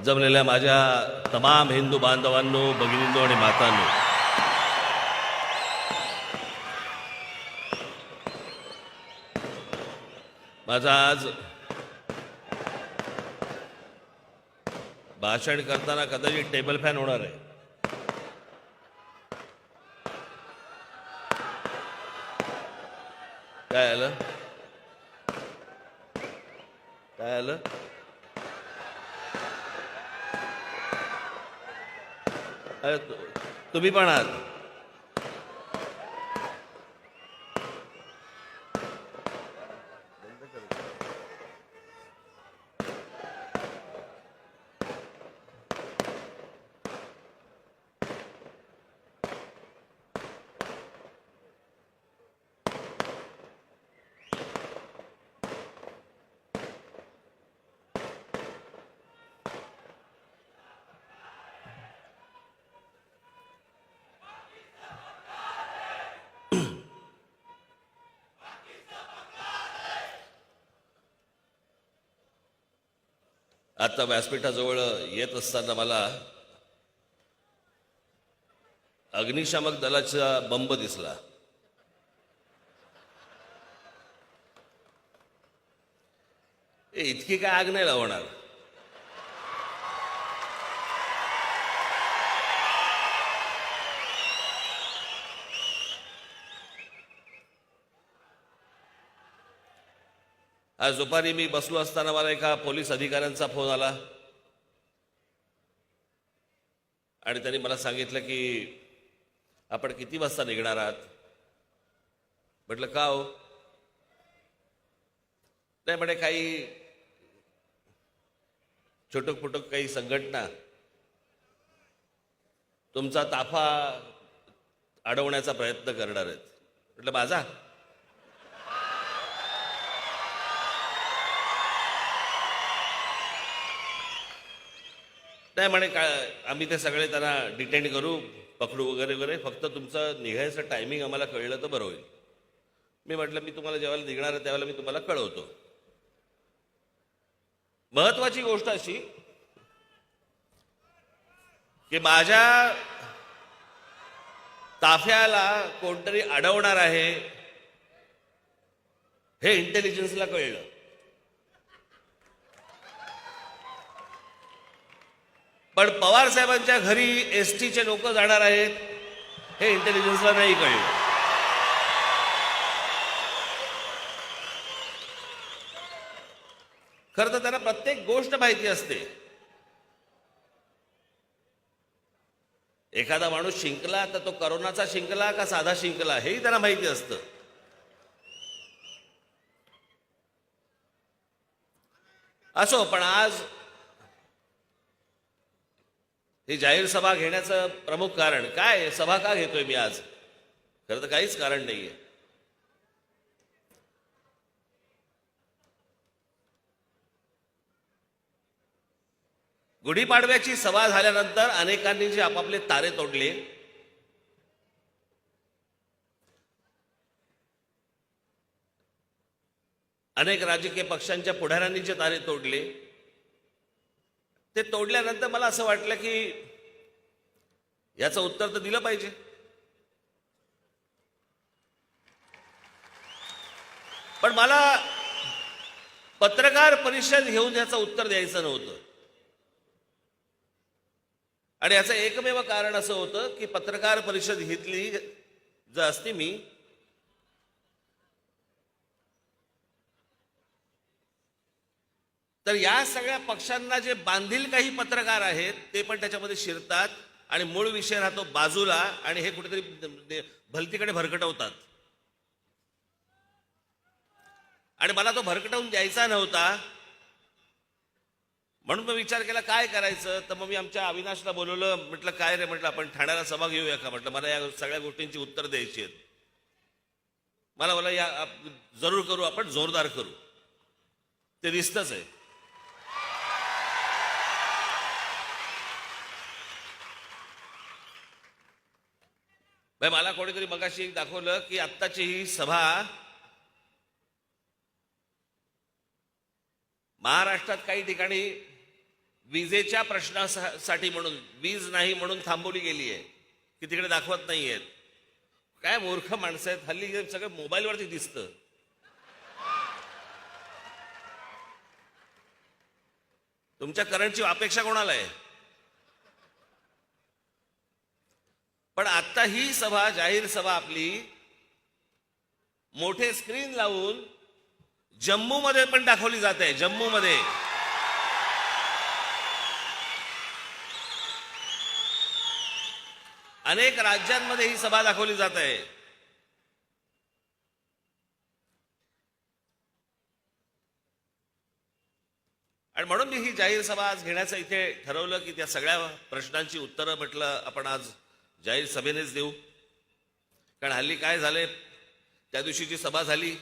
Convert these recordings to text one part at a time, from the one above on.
जमलेल्या माझ्या तमाम हिंदू बांधवांनो, भगिनींनो आणि मातांनो, माझा आज भाषण करताना कदाचित टेबल फॅन होणार आहे. काय आलं? काय आलं? अरे तुम्ही पण आहात. आता व्यासपीठाजवळ येत असताना मला अग्निशामक दलाचा बंब दिसला. इतकी काय आग नाही लावणार. आज दुपारी मी बसलो असताना मला एका पोलीस अधिकाऱ्यांचा फोन आला आणि त्यांनी मला सांगितलं की आपण किती वाजता निघणार आहात. म्हटलं का हो? नाही म्हणे काही छोटक फुटक काही संघटना तुमचा ताफा अडवण्याचा प्रयत्न करणार आहेत. म्हटलं माझा? नाही म्हणे काय, आम्ही ते सगळे त्यांना डिटेंड करू, पकडू वगैरे वगैरे, फक्त तुमचं निघायचं टायमिंग आम्हाला कळलं तर बरं होईल. मी म्हटलं मी तुम्हाला जेव्हा निघणार आहे त्यावेळेला मी तुम्हाला कळवतो. महत्वाची गोष्ट अशी की माझ्या ताफ्याला कोणतरी अडवणार आहे हे इंटेलिजन्सला कळलं. पण पवार साहेबांच्या घरी एसटीचे लोक जाणार आहेत हे इंटेलिजन्सला नाही कळलं. खरं तर त्यांना प्रत्येक गोष्ट माहिती असते. एखादा माणूस शिंकला तर तो करोनाचा शिंकला का साधा शिंकला हेही त्यांना माहिती असतं. असो, पण आज ही जाहीर सभा घेण्याचं प्रमुख कारण काय? सभा का घेतोय मी आज? खरं तर काहीच कारण नाहीये. गुढीपाडव्याची सभा झाल्यानंतर अनेकांनी जे आपापले तारे तोडले, अनेक राजकीय पक्षांच्या पुढाऱ्यांनी जे तारे तोडले, ते तोडल्यानंतर मला असं वाटलं की याचं उत्तर तर दिलं पाहिजे. पण मला पत्रकार परिषद घेऊन याचं उत्तर द्यायचं नव्हतं. आणि याचं एकमेव कारण असं होतं की पत्रकार परिषद घेतली जर असती मी, तर या सगळ्या पक्षांना जे बांधील काही पत्रकार आहेत ते पण त्याच्यामध्ये शिरतात आणि मूळ विषय राहतो बाजूला आणि हे कुठेतरी भलतीकडे भरकटवतात. आणि मला तो भरकटवून द्यायचा नव्हता. म्हणून मी विचार केला काय करायचं. तर मग मी आमच्या अविनाशला बोलवलं. म्हटलं काय रे, म्हटलं आपण ठाण्याला सभा घेऊया का? म्हटलं मला या सगळ्या गोष्टींची उत्तर द्यायची आहेत. मला बोला या जरूर करू, आपण जोरदार करू. ते दिसतच आहे. मला कोणीतरी मगाशी दाखवलं की आत्ताची ही सभा महाराष्ट्रात काही ठिकाणी विजेच्या प्रश्नासाठी म्हणून वीज नाही म्हणून थांबवली गेली आहे की तिकडे दाखवत नाहीयेत. काय मूर्ख माणसं आहेत हल्ली, सगळं मोबाईलवरती दिसतं. तुमच्या करंटची अपेक्षा कोणाला आहे? पण आता ही सभा, जाहीर सभा आपली मोठे स्क्रीन लावून जम्मू मध्ये पण दाखवली जाते. जम्मू मध्ये अनेक राज्यांमध्ये ही सभा दाखवली जात आहे. आणि म्हणून मी ही जाहीर सभा आज घेण्याचं इथे ठरवलं की त्या सगळ्या प्रश्नांची उत्तरं म्हटलं आपण आज जाहीर सभेनेच देऊ. कारण हल्ली काय झालंय, त्या दिवशीची सभा झाली,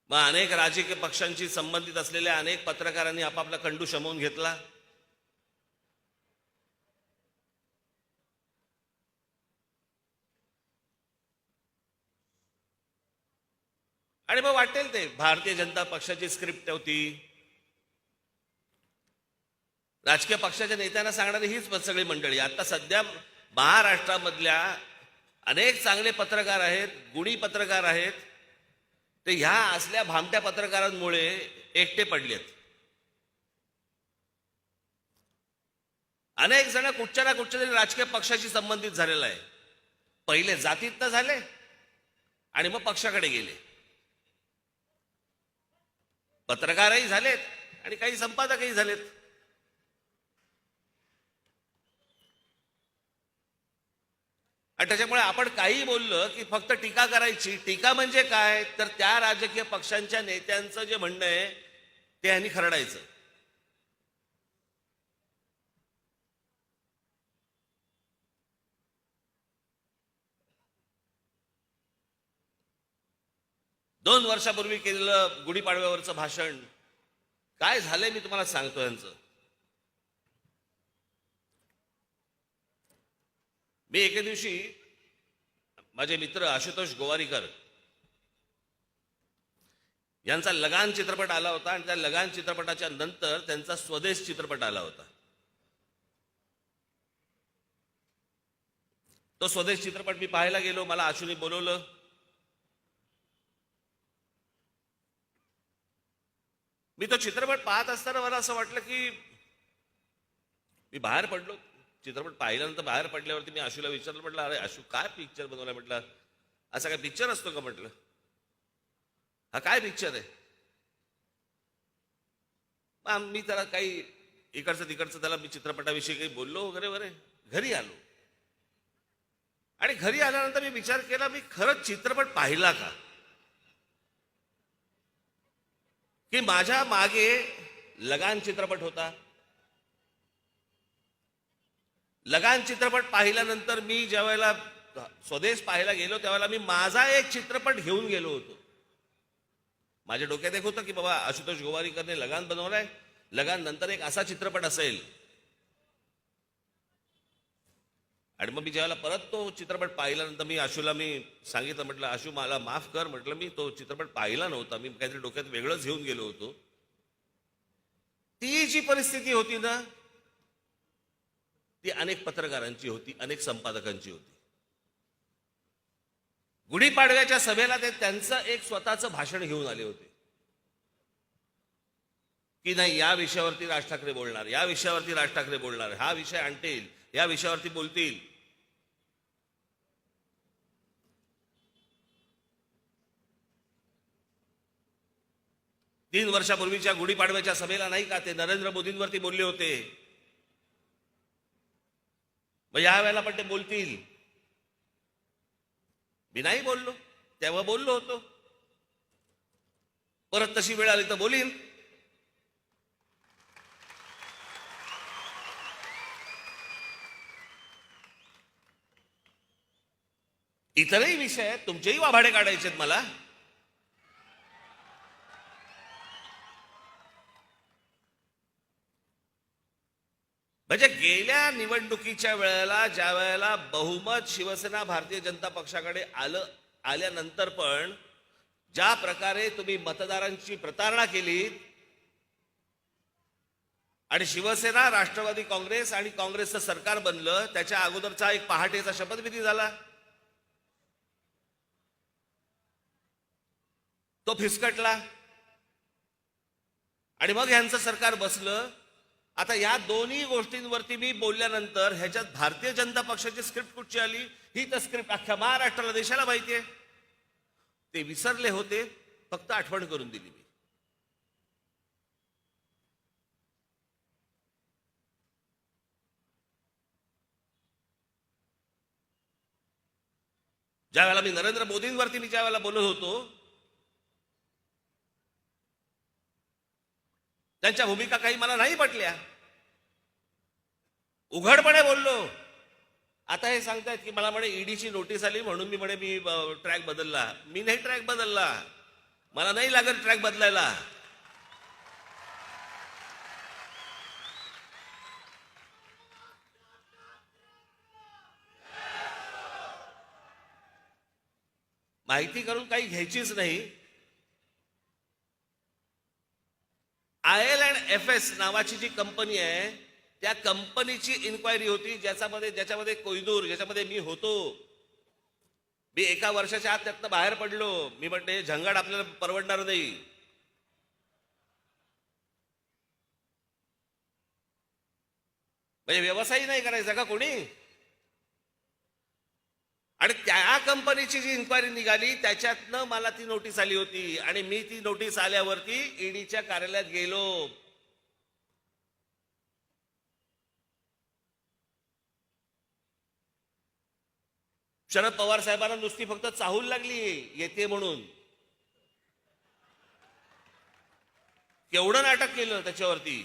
मग अनेक राजकीय पक्षांशी संबंधित असलेल्या अनेक पत्रकारांनी आपापला खंडू शमवून घेतला. आणि मग वाटेल ते भारतीय जनता पक्षाची स्क्रिप्ट होती. राजकीय पक्षाच्या नेत्यांना सांगणारी हीच सगळी मंडळी. आता सध्या महाराष्ट्रामधल्या अनेक चांगले पत्रकार आहेत, गुणी पत्रकार आहेत, ते ह्या असल्या भामट्या पत्रकारांमुळे एकटे पडलेत. अनेक जण कुठच्या ना कुठच्या तरी राजकीय पक्षाशी संबंधित झालेला आहे. पहिले जातीतनं झाले आणि मग पक्षाकडे गेले. पत्रकारही झालेत आणि काही संपादकही झालेत. आणि त्याच्यामुळे आपण काही बोललं की फक्त टीका करायची. टीका म्हणजे काय, तर त्या राजकीय पक्षांच्या नेत्यांचं जे म्हणणं आहे ते ह्यांनी खरडायचं. दोन वर्षापूर्वी केलेलं गुढीपाडव्यावरचं भाषण काय झालंय मी तुम्हाला सांगतो. यांचं मी एके दिवशी माझे मित्र आशुतोष गोवारीकर यांचा लगान चित्रपट आला होता आणि त्या लगान चित्रपटाच्या नंतर त्यांचा स्वदेश चित्रपट आला होता. तो स्वदेश चित्रपट मी पाहायला गेलो. मला आशुने बोलवलं. मी तो चित्रपट पाहत असताना मला असं वाटलं की मी बाहेर पडलो. चित्रपट पाहिल्यानंतर बाहेर पडल्यावरती मी आशूला विचारलं, म्हटलं अरे आशू काय पिक्चर बनवलाय? म्हटलं असा काय पिक्चर असतो का? म्हटलं हा काय पिक्चर आहे? मी त्याला काही इकडचं तिकडचं त्याला मी चित्रपटाविषयी काही बोललो वगैरे वगैरे. घरी आलो आणि घरी आल्यानंतर मी विचार केला, मी खरंच चित्रपट पाहिला का? की माझ्या मागे लगान चित्रपट होता. लगान चित्रपट पाहिल्यानंतर मी ज्या वेळेला स्वदेश पाहायला गेलो त्यावेळेला मी माझा एक चित्रपट घेऊन गेलो होतो. माझ्या डोक्यात एक होतं की बाबा आशुतोष गोवारीकरने लगान बनवलाय, लगान नंतर एक असा चित्रपट असेल. आणि मग मी ज्यावेळेला परत तो चित्रपट पाहिल्यानंतर मी आशूला मी सांगितलं, म्हटलं आशू मला माफ कर, म्हटलं मी तो चित्रपट पाहिला नव्हता, मी काहीतरी डोक्यात वेगळंच घेऊन गेलो होतो. ती जी परिस्थिती होती ना ती अनेक पत्रकारांची होती, अनेक संपादकांची होती. गुढीपाडव्याच्या सभेला ते त्यांचं एक स्वतःचं भाषण घेऊन आले होते की नाही या विषयावरती राज ठाकरे बोलणार, या विषयावरती राज ठाकरे बोलणार, हा विषय आणतील, या विषयावरती बोलतील. तीन वर्षापूर्वीच्या गुढीपाडव्याच्या सभेला नाही का ते नरेंद्र मोदींवरती बोलले होते. मग या वेळेला पण ते बोलतील. मी नाही बोललो, तेव्हा बोललो होतो, परत तशी वेळ आली तर बोलीन. इतरही विषय आहेत, तुमचेही वाभाडे काढायचे आहेत मला. म्हणजे गेल्या निवडणुकीच्या वेळेला ज्या वेळेला बहुमत शिवसेना भारतीय जनता पक्षाकडे आल्यानंतर पण ज्या प्रकारे तुम्ही मतदारांची प्रतारणा केली आणि शिवसेना, राष्ट्रवादी काँग्रेस आणि काँग्रेसचं सरकार बनलं त्याच्या अगोदरचा एक पहाटेचा शपथविधी झाला, तो फिसकटला आणि मग यांचं सरकार बसलं. आता या दोन्ही गोष्टींवरती मी बोलल्यानंतर ह्याच्यात भारतीय जनता पक्षाची स्क्रिप्ट कुठची आली, ही तर स्क्रिप्ट अख्ख्या महाराष्ट्राला, देशाला माहिती आहे. ते विसरले होते, फक्त आठवण करून दिली मी. ज्या वेळेला मी नरेंद्र मोदींवरती मी ज्या वेळेला बोलत होतो, त्यांच्या भूमिका काही मला नाही पटल्या, उघडपणे बोललो. आता हे सांगतायत की मला म्हणे ईडीची नोटीस आली म्हणून मी ट्रॅक बदलला. मी नाही ट्रॅक बदलला, मला नाही लागत ट्रॅक बदलायला. माहिती करून काही घ्यायचीच नाही. IL&FS नावाची जी कंपनी आहे, त्या कंपनीची इन्क्वायरी होती, ज्याच्यामध्ये कोहिनूर, ज्याच्यामध्ये मी होतो. मी 1 वर्षाच्या आत त्यातनं बाहेर पडलो. मी म्हणते झंगाट आपल्याला परवडणार नाही. म्हणजे व्यवसायही नाही करायचा का कोणी? आणि त्या कंपनीची जी इन्क्वायरी निघाली त्याच्यातनं मला ती नोटीस आली होती आणि मी ती नोटीस आल्यावरती ईडीच्या कार्यालयात गेलो. शरद पवार साहेबांना नुसती फक्त चाहूल लागली येते म्हणून. केवढं नाटक केलं त्याच्यावरती.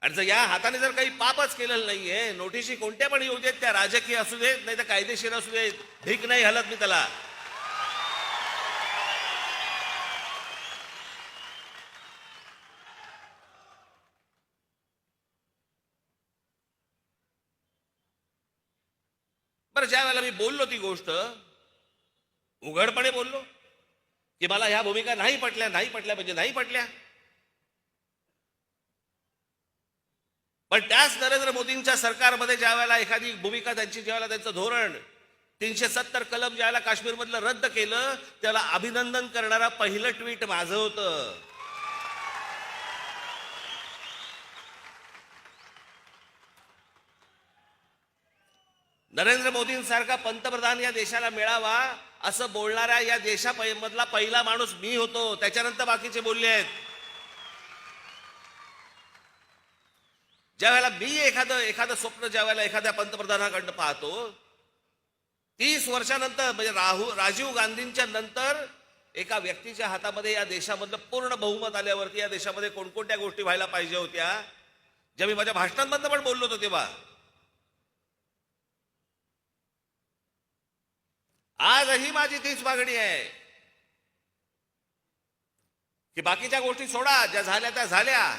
आणि जर या हाताने जर काही पापच केलेलं नाहीये, नोटीसी कोणत्या पण येऊ देत, त्या राजकीय असू देत नाही तर कायदेशीर असू देत, भीक नाही हलत मी त्याला. बरं, ज्या वेळेला मी बोललो ती गोष्ट उघडपणे बोललो की मला ह्या भूमिका नाही पटल्या म्हणजे नाही पटल्या. पण त्याच नरेंद्र मोदींच्या सरकारमध्ये ज्या वेळेला एखादी भूमिका त्यांची, ज्या वेळेला त्यांचं धोरण 370 कलम ज्या वेळेला काश्मीरमधलं रद्द केलं, त्याला अभिनंदन करणारा पहिलं ट्विट माझं होतं. नरेंद्र मोदींसारखा पंतप्रधान या देशाला मिळावा असं बोलणाऱ्या या देशामधला पहिला माणूस मी होतो. त्याच्यानंतर बाकीचे बोलले आहेत. ज्या वेळेला मी एखादं स्वप्न ज्या वेळेला एखाद्या पंतप्रधानाकडनं पाहतो, 30 वर्षानंतर म्हणजे राजीव गांधींच्या नंतर एका व्यक्तीच्या हातामध्ये या देशामधलं पूर्ण बहुमत आल्यावरती या देशामध्ये कोणकोणत्या गोष्टी व्हायला पाहिजे होत्या, ज्या मी माझ्या भाषणांमधनं पण बोललो होतो तेव्हा. आजही माझी तीच मागणी आहे की बाकीच्या गोष्टी सोडा, ज्या झाल्या त्या झाल्या.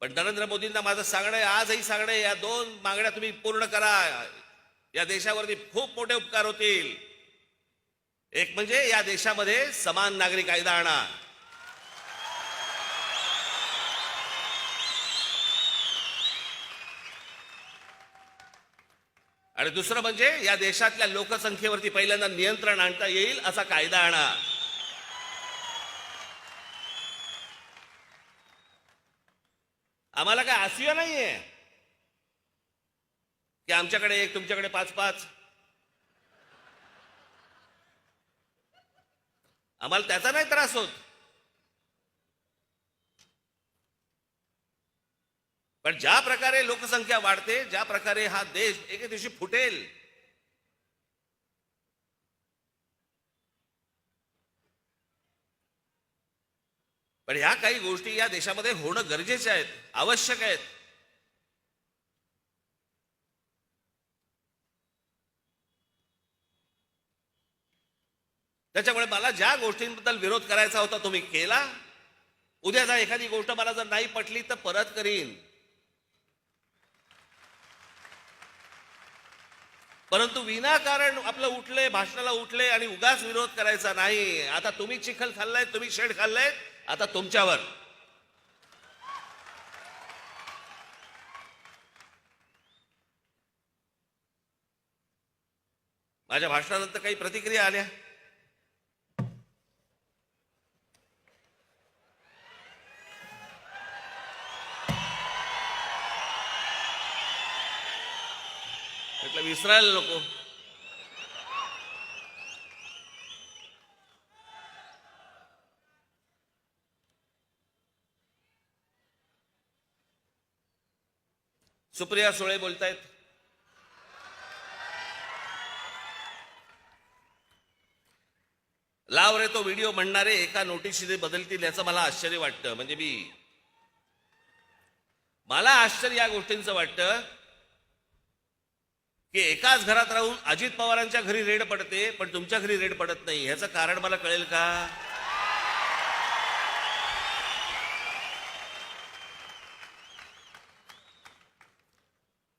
पण नरेंद्र मोदींना माझं सांगणं आहे, आजही सांगणं आहे, या 2 मागण्या तुम्ही पूर्ण करा. या देशावरती खूप मोठे उपकार होतील. एक म्हणजे या देशामध्ये समान नागरी कायदा आणा. आणि दुसरं म्हणजे या देशातल्या लोकसंख्येवरती पहिल्यांदा नियंत्रण आणता येईल असा कायदा आणा. आम्हाला काय आसिया नाहीये की आमच्याकडे 1 तुमच्याकडे 5-5. आम्हाला त्याचा नाही त्रास होत. पण ज्या प्रकारे लोकसंख्या वाढते, ज्या प्रकारे हा देश एके दिवशी फुटेल, पण ह्या काही गोष्टी या देशामध्ये होणं गरजेच्या आहेत, आवश्यक आहेत. त्याच्यामुळे मला ज्या गोष्टींबद्दल विरोध करायचा होता तो मी केला. उद्या जर एखादी गोष्ट मला जर नाही पटली तर परत करीन. परंतु विनाकारण आपलं उठले, भाषणाला उठले आणि उगाच विरोध करायचा नाही. आता तुम्ही चिखल खाल्लाय, तुम्ही शेड खाल्लाय, आता तुमच्यावर. माझ्या भाषणानंतर काही प्रतिक्रिया आल्या. म्हटलं विसरायला नको. सुप्रिया सुळे बोलतायत. लाव रे तो व्हिडिओ म्हणणारे एका नोटीसने बदलतील याचं मला आश्चर्य वाटतं. म्हणजे मला आश्चर्य या गोष्टींचं वाटतं की एकाच घरात राहून अजित पवारांच्या घरी रेड पडते पण तुमच्या घरी रेड पडत नाही. ह्याचं कारण मला कळेल का?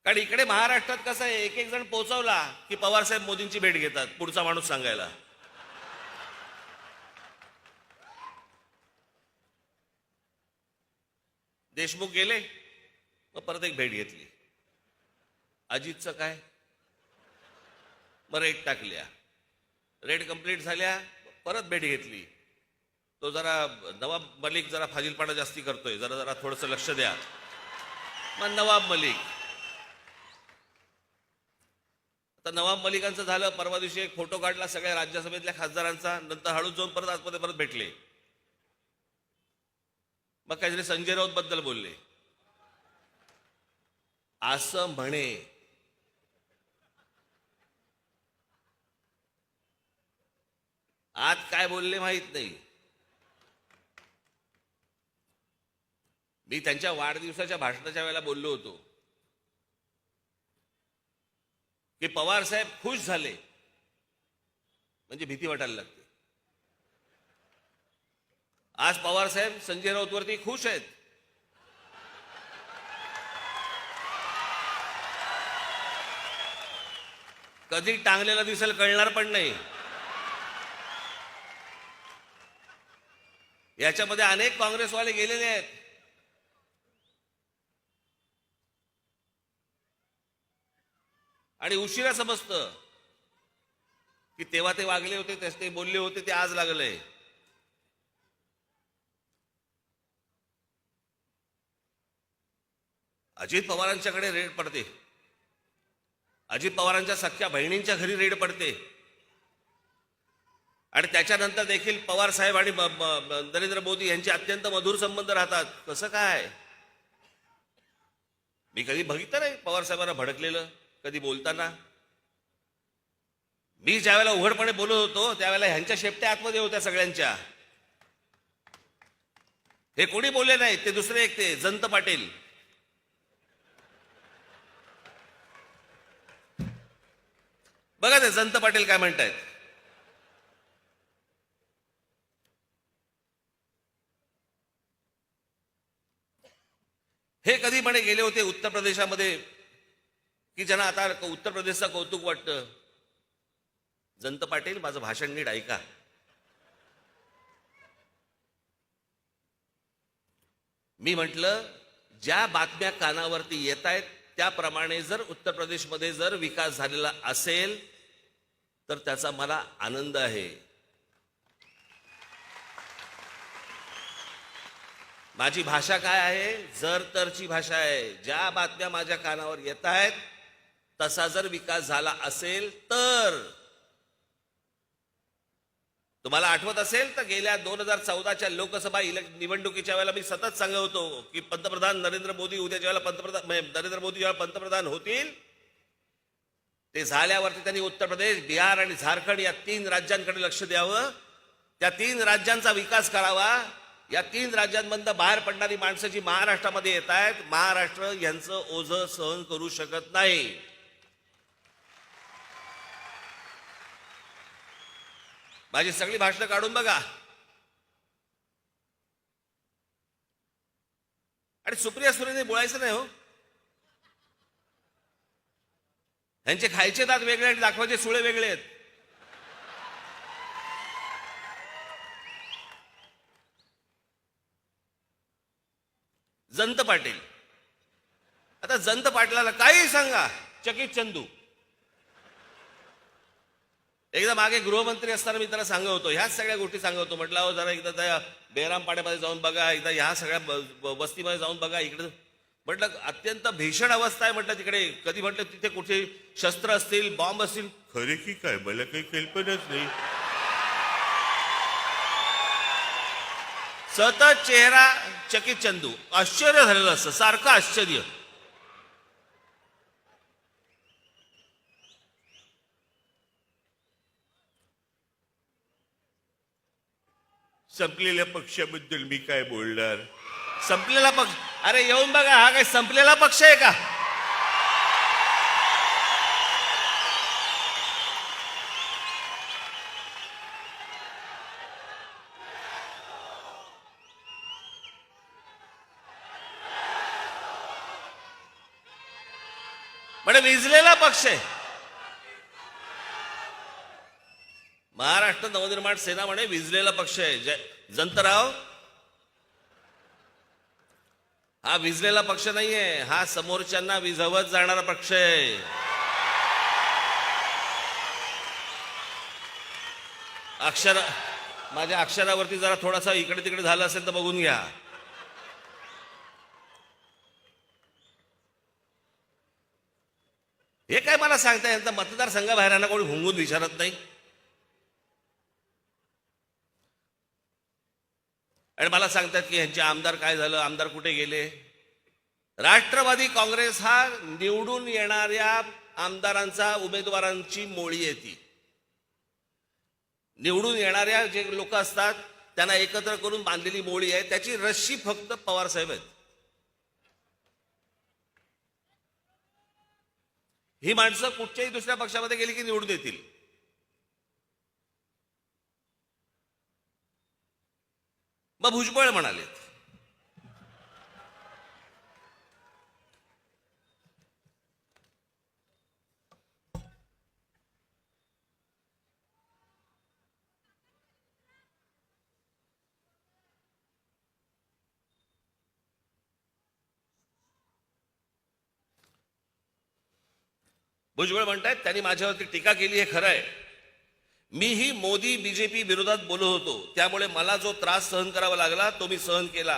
कारण इकडे महाराष्ट्रात कसं आहे, एक एक जण पोहोचवला की पवार साहेब मोदींची भेट घेतात पुढचा माणूस सांगायला. देशमुख गेले, मग परत एक भेट घेतली. अजितचं काय, मग रेड टाकल्या, रेड कंप्लीट झाल्या, परत भेट घेतली. तो जरा नवाब मलिक जरा फाजीलपणा जास्ती करतोय, जरा जरा थोडंसं लक्ष द्या. मग नवाब मलिक, आता नवाब मलिकांचं झालं. परवा दिवशी एक फोटो काढला सगळ्या राज्यसभेतल्या खासदारांचा, नंतर हळूच जाऊन परत आतमध्ये परत भेटले. मग काहीतरी संजय राऊत बद्दल बोलले. असं म्हणे आज काय बोलले माहित नाही. मी त्यांच्या वाढदिवसाच्या भाषणाच्या वेळेला बोललो होतो की पवार साहेब खुश झाले म्हणजे भीती वाटायला लागते. आज पवार साहेब संजय राऊतवरती खुश आहेत. कधी टांगलेला दिसेल कळणार पण नाही. याच्यामध्ये अनेक काँग्रेसवाले गेलेले आहेत. आणि उशिरा समजतं की तेव्हा ते वागले होते, ते बोलले होते, ते आज लागलंय. अजित पवारांच्याकडे रेड पडते, अजित पवारांच्या सख्या बहिणींच्या घरी रेड पडते, आणि त्याच्यानंतर देखील पवार साहेब आणि नरेंद्र मोदी यांचे अत्यंत मधुर संबंध राहतात. कसं काय? मी कधी बघितलं नाही पवार साहेबांना भडकलेलं कधी बोलताना. मी ज्यावेळेला उघडपणे बोलत होतो त्यावेळेला ह्यांच्या शेपट्या आतमध्ये होत्या सगळ्यांच्या. हे कोणी बोलले नाही, ते दुसरे एक ते जयंत पाटील. बघा ते जयंत पाटील काय म्हणतायत. हे कधी म्हणे गेले होते उत्तर प्रदेशामध्ये की ज्यांना आता उत्तर प्रदेशचं कौतुक वाटतं. जयंत पाटील, माझं भाषण नीट ऐका. मी म्हटलं ज्या बातम्या कानावरती येत आहेत त्याप्रमाणे जर उत्तर प्रदेशमध्ये जर विकास झालेला असेल तर त्याचा मला आनंद आहे. माझी भाषा काय आहे? जर तरची भाषा आहे. ज्या बातम्या माझ्या कानावर येत आहेत तसा जर विकास झाला असेल तर. तुम्हाला आठवत असेल तर गेल्या 2014च्या लोकसभा निवडणुकीच्या वेळेला मी सतत सांगत होतो की पंतप्रधान नरेंद्र मोदी उद्याच्या वेळेला नरेंद्र मोदी जेव्हा पंतप्रधान होतील ते झाल्यावरती त्यांनी उत्तर प्रदेश, बिहार आणि झारखंड या 3 राज्यांकडे लक्ष द्यावं. त्या 3 राज्यांचा विकास करावा. या 3 राज्यांमधनं बाहेर पडणारी माणसं जी महाराष्ट्रामध्ये येत आहेत, महाराष्ट्र यांचं ओझं सहन करू शकत नाही. माझी सगळी भाषणं काढून बघा. आणि सुप्रिया सुळेने बोलायचं नाही हो. ह्यांचे खायचे दात वेगळे आणि दाखवायचे सुळे वेगळे आहेत. जंत पाटील, आता जंत पाटलाला काही सांगा, चकित चंदू. एकदा मागे गृहमंत्री असताना मी त्याला सांगत होतो, ह्याच सगळ्या गोष्टी सांगत होतो. म्हटलं अहो जरा एकदा त्या बेरामपाड्यामध्ये जाऊन बघा, एकदा ह्या सगळ्या वस्तीमध्ये जाऊन बघा. इकडे म्हटलं अत्यंत भीषण अवस्था आहे म्हटलं तिकडे. कधी म्हटलं तिथे कुठे शस्त्र असतील, बॉम्ब असतील. खरे की काय मला काही कल्पनाच नाही. सतत चेहरा चकित चंदू. आश्चर्य झालेलं असतं, सारखं आश्चर्य. संपलेल्या पक्षाबद्दल मी काय बोलणार. संपलेला पक्ष, अरे येऊन बघा, हा काय संपलेला पक्ष आहे का? म्हणजे विजलेला पक्ष आहे. महाराष्ट्र नवनिर्माण सेना म्हणे विजलेला पक्ष आहे. जंतराव, हा विजलेला पक्ष नाहीये, हा समोरच्यांना विझवत जाणारा पक्ष आहे. माझ्या अक्षरावरती जरा थोडासा इकडे तिकडे झालं असेल तर बघून घ्या. हे काय मला सांगता, यांचा मतदारसंघाबाहेर कोणी हुंगून विचारत नाही. आणि मला सांगतात की यांचे आमदार काय झालं, आमदार कुठे गेले. राष्ट्रवादी काँग्रेस हा निवडून येणाऱ्या आमदारांचा, उमेदवारांची मोळी आहे. ती निवडून येणाऱ्या जे लोक असतात त्यांना एकत्र करून बांधलेली मोळी आहे. त्याची रस्सी फक्त पवार साहेब आहेत. ही माणसं कुठच्याही दुसऱ्या पक्षामध्ये गेली की निवडून येतील. मग भुजबळ म्हणालेत, भुजबळ म्हणतायत त्यांनी माझ्यावरती टीका केली, हे खरं आहे. मीही मोदी बीजेपी विरोधात बोलत होतो, त्यामुळे मला जो त्रास सहन करावा लागला तो मी सहन केला,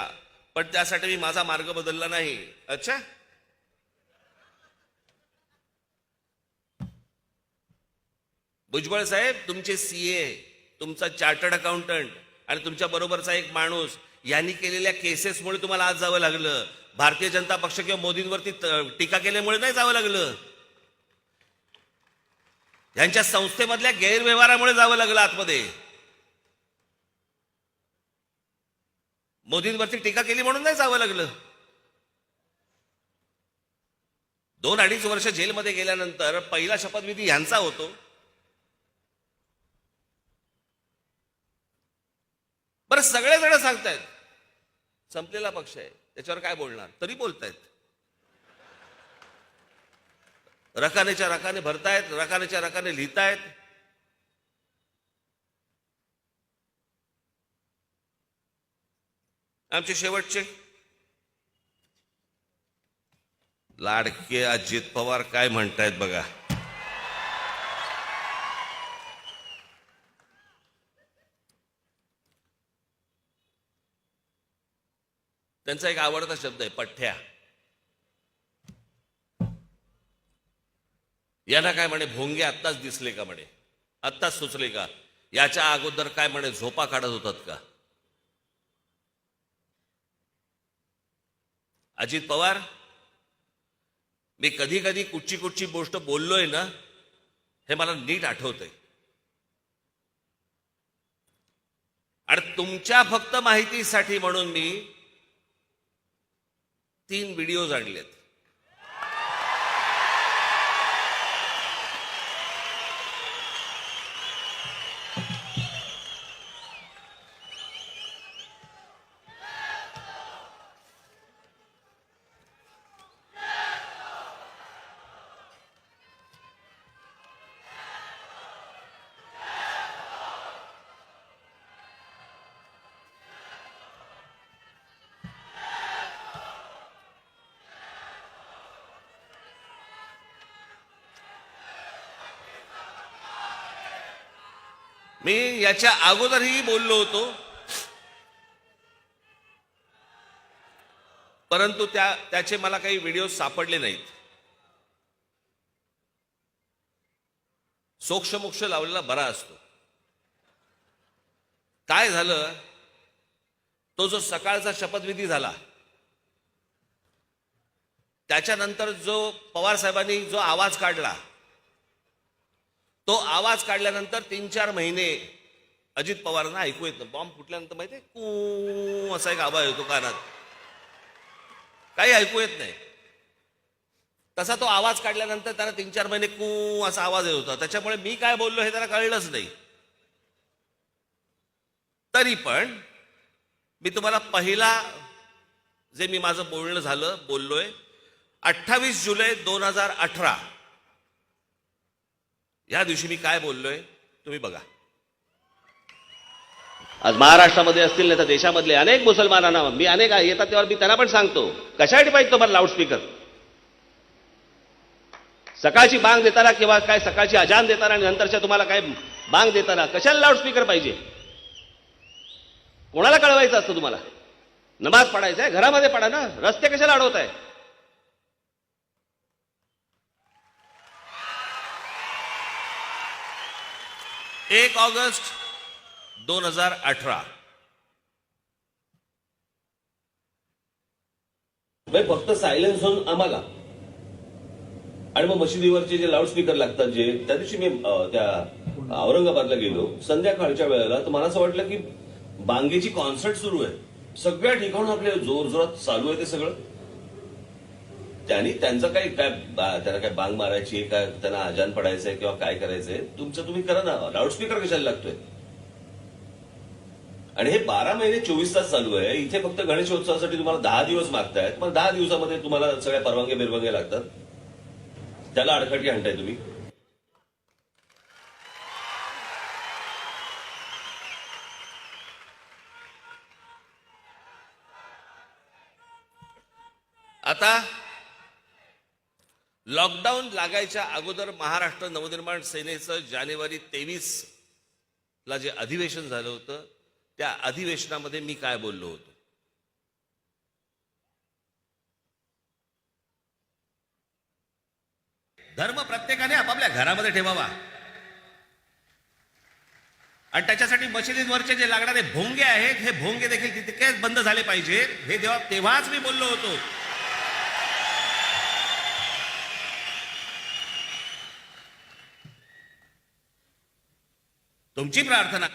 पण त्यासाठी मी माझा मार्ग बदलला नाही. अच्छा, भुजबळ साहेब, तुमचे सीए, तुमचा चार्टर्ड अकाउंटंट आणि तुमच्या बरोबरचा एक माणूस यांनी केलेल्या केसेसमुळे तुम्हाला आज जावं लागलं. भारतीय जनता पक्ष किंवा मोदींवरती टीका केल्यामुळे नाही जावं लागलं. यांच्या संस्थेमधल्या गैरव्यवहारामुळे जावं लागलं आतमध्ये. मोदींवरती टीका केली म्हणून नाही जावं लागलं. 2-2.5 वर्ष जेलमध्ये गेल्यानंतर पहिला शपथविधी यांचा होतो. बरं, सगळेजण सांगतायत संपलेला पक्ष आहे, त्याच्यावर काय बोलणार, तरी बोलतायत. रकानेच्या रकाने भरतायत, रकानेच्या रकाने लिहितायत. आमचे शेवटचे लाडके अजित पवार काय म्हणतायत बघा. त्यांचा एक आवडता शब्द आहे, पठ्ठ्या. यांना काय म्हणे, भोंगे आत्ताच दिसले का म्हणे, आत्ताच सुचले का, याच्या अगोदर काय म्हणे झोपा काढत होतात का. अजित पवार, मी कधी कधी कुठची कुठची गोष्ट बोललोय ना, हे मला नीट आठवतंय. आणि तुमच्या फक्त माहितीसाठी म्हणून मी 3 व्हिडिओज आणलेत. मी याच्या अगोदरही बोललो होतो, परंतु त्याचे मला काही व्हिडिओ सापडले नाहीत. सोक्षमोक्ष लावलेला बरा असतो. काय झालं, तो जो सकाळचा शपथविधी झाला त्याच्यानंतर जो पवार साहेबांनी जो आवाज काढला, तो आवाज काढल्यानंतर 3-4 महिने अजित पवारांना ऐकू येत नाही. बॉम्ब फुटल्यानंतर माहितीये कू असा एक आवाज येतो कानात, काही ऐकू येत नाही. तसा तो आवाज काढल्यानंतर त्याला 3-4 महिने कू असा आवाज येत होता. त्याच्यामुळे मी काय बोललो हे त्याला कळलंच नाही. तरी पण मी तुम्हाला पहिला जे मी माझं बोलणं बोललोय 28 जुलै 2018 या दिवशी मी काय बोललोय तुम्ही बघा. आज महाराष्ट्रामध्ये असतील नाही तर देशामधले अनेक मुसलमानांना मी अनेक येतात तेव्हा मी त्यांना पण सांगतो, कशासाठी पाहिजे तुम्हाला लाऊडस्पीकर? सकाळची बांग देताना किंवा काय सकाळची अजान देताना आणि नंतरच्या तुम्हाला काय बांग देताना कशाला लाऊडस्पीकर पाहिजे? कोणाला कळवायचं असतं तुम्हाला? नमाज पडायचं आहे घरामध्ये पडा ना, रस्ते कशाला अडवताय? 1 ऑगस्ट 2018 फक्त सायलेन्स होऊन आम्हाला आणि मग मशिदीवरचे जे लाऊडस्पीकर लागतात जे त्या दिवशी मी त्या औरंगाबादला गेलो संध्याकाळच्या वेळेला, तर मला असं वाटलं की बांगेची कॉन्सर्ट सुरू आहे. सगळ्या ठिकाणून आपले जोरजोरात चालू आहे ते सगळं. त्यांचं त्यांना काय बांग मारायची काय, त्यांना अजान पडायचंय किंवा काय करायचंय तुमचं तुम्ही करा ना. लाऊडस्पीकर कशाला लागतोय? आणि हे 12 महिने 24 तास चालू आहे. इथे फक्त गणेशोत्सवासाठी तुम्हाला 10 दिवस मागतायत, मग 10 दिवसामध्ये तुम्हाला सगळ्या परवानगी बिरवानगी लागतात, त्याला अडखटी आणताय तुम्ही. आता लॉकडाऊन लागायच्या अगोदर महाराष्ट्र नवनिर्माण सेनेचं जानेवारी 23 ला जे अधिवेशन झालं होतं त्या अधिवेशनामध्ये मी काय बोललो होतो. धर्म प्रत्येकाने आपापल्या घरामध्ये ठेवावा आणि त्याच्यासाठी मशिदींवरचे जे लागणारे भोंगे आहेत हे भोंगे देखील तितकेच बंद झाले पाहिजेत. हे तेव्हाच मी बोललो होतो. तुमची प्रार्थना,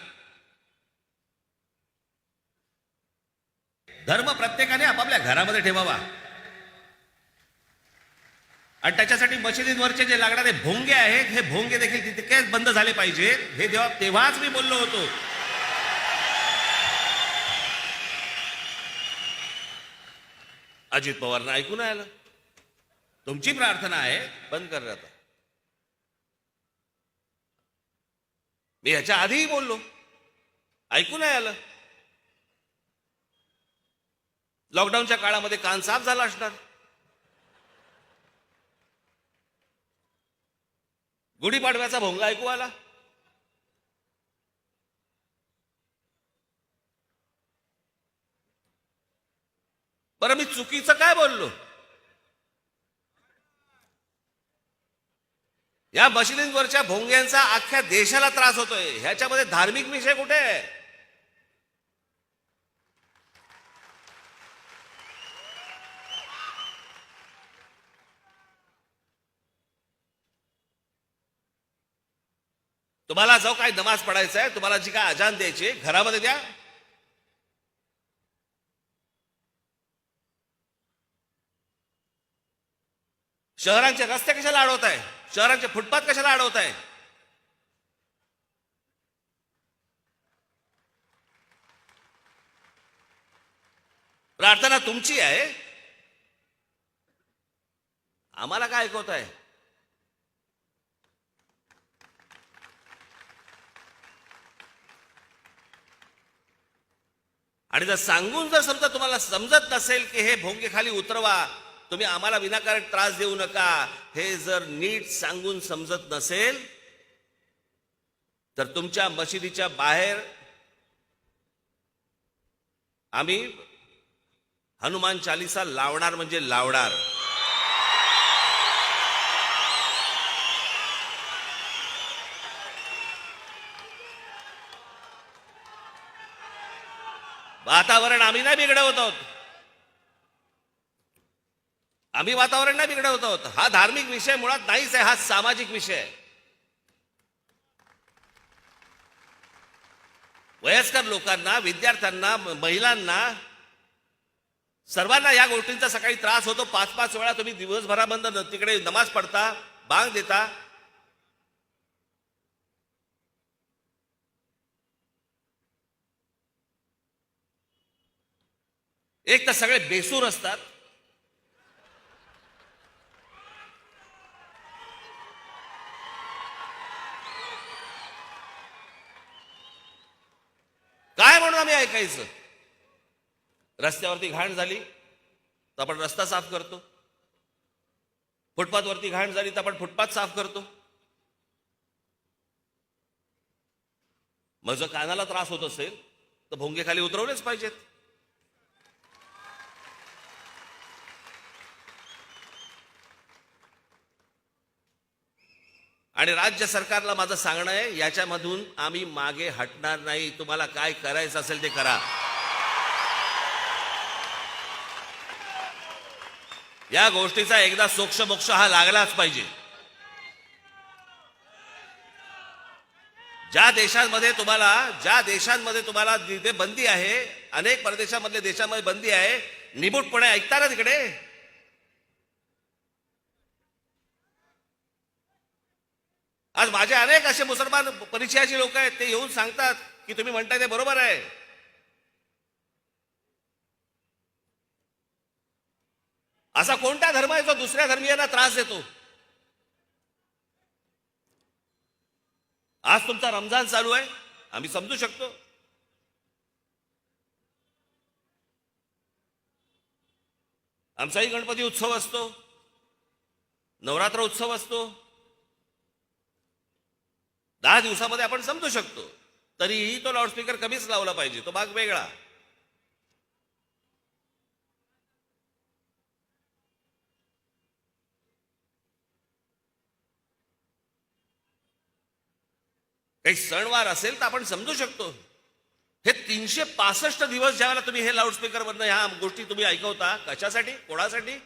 धर्म प्रत्येकाने आपापल्या घरामध्ये ठेवावा आणि त्याच्यासाठी मशिदींवरचे जे लागणारे भोंगे आहेत हे भोंगे देखील तितकेच बंद झाले पाहिजेत. हे तेव्हाच मी बोललो होतो. अजित पवारांना ऐकून आलं. तुमची प्रार्थना आहे बंद कर. आता मी ह्याच्या आधीही बोललो, ऐकू नाही आलं. लॉकडाऊनच्या काळामध्ये कान साफ झाला असणार. गुढीपाडव्याचा भोंगा ऐकू आला. बरं मी चुकीचं काय बोललो? या मशिदींवरच्या भोंग्यांचा अख्ख्या देशाला त्रास होतोय. ह्याच्यामध्ये धार्मिक विषय कुठे आहे? तुम्हाला जो काही नमाज पडायचा आहे, तुम्हाला जी काय अजान द्यायची घरामध्ये द्या. शहरांचे रस्ते कशाला अडवताय? शहरांचे फुटपाथ कशाला अडवताय? प्रार्थना तुमची आहे, आम्हाला काय ऐकवताय? आणि जर सांगून जर समजा तुम्हाला समजत नसेल की हे भोंगे खाली उतरवा, तुम्ही आम्हाला विनाकारण त्रास देऊ नका, हे जर नीट सांगून समजत नसेल तर तुमच्या मशिदीच्या बाहेर आम्ही हनुमान चालीसा लावणार म्हणजे लावणार. वातावरण आम्ही नाही बिघडवत आहोत. आम्ही वातावरण नाही बिघडवत आहोत. हा धार्मिक विषय मुळात नाहीच आहे, हा सामाजिक विषय आहे. वयस्कर लोकांना, विद्यार्थ्यांना, महिलांना, सर्वांना या गोष्टींचा सकाळी त्रास होतो. 5-5 वेळा तुम्ही दिवसभराबंद तिकडे नमाज पडता, बांग देता. एक तर सगळे बेसूर असतात. काय म्हणून आम्ही ऐकायचं? रस्त्यावरती घाण झाली तर आपण रस्ता साफ करतो, फुटपाथवरती घाण झाली तर आपण फुटपाथ साफ करतो. मग जर कानाला त्रास होत असेल तर भोंगे खाली उतरवलेच पाहिजेत. आणि राज्य सरकारला माझं सांगणं आहे, याच्यामधून आम्ही मागे हटणार नाही. तुम्हाला काय करायचं असेल ते करा. या गोष्टीचा एकदा सोक्षमोक्ष हा लागलाच पाहिजे. ज्या देशांमध्ये तुम्हाला जिथे बंदी आहे, अनेक परदेशामधल्या देशांमध्ये बंदी आहे, निमूटपणे ऐकता ना तिकडे. आज माझे अनेक असे मुसलमान परिचयाचे लोक आहेत, ते येऊन सांगतात की तुम्ही म्हणताय ते बरोबर आहे. असा कोणता धर्म आहे जो दुसऱ्या धर्मीयांना त्रास देतो? आज तुमचा रमजान चालू आहे, आम्ही समजू शकतो. आमचाही गणपती उत्सव असतो, नवरात्र उत्सव असतो. 10 दिवसामध्ये आपण समजू शकतो. तरीही तो लाऊडस्पीकर कमीच लावला पाहिजे, तो भाग वेगळा. काही सणवार असेल तर आपण समजू शकतो. हे 365 दिवस ज्यावेळेला तुम्ही हे लाऊडस्पीकर मधनं ह्या गोष्टी तुम्ही ऐकवता, कशासाठी, कोणासाठी?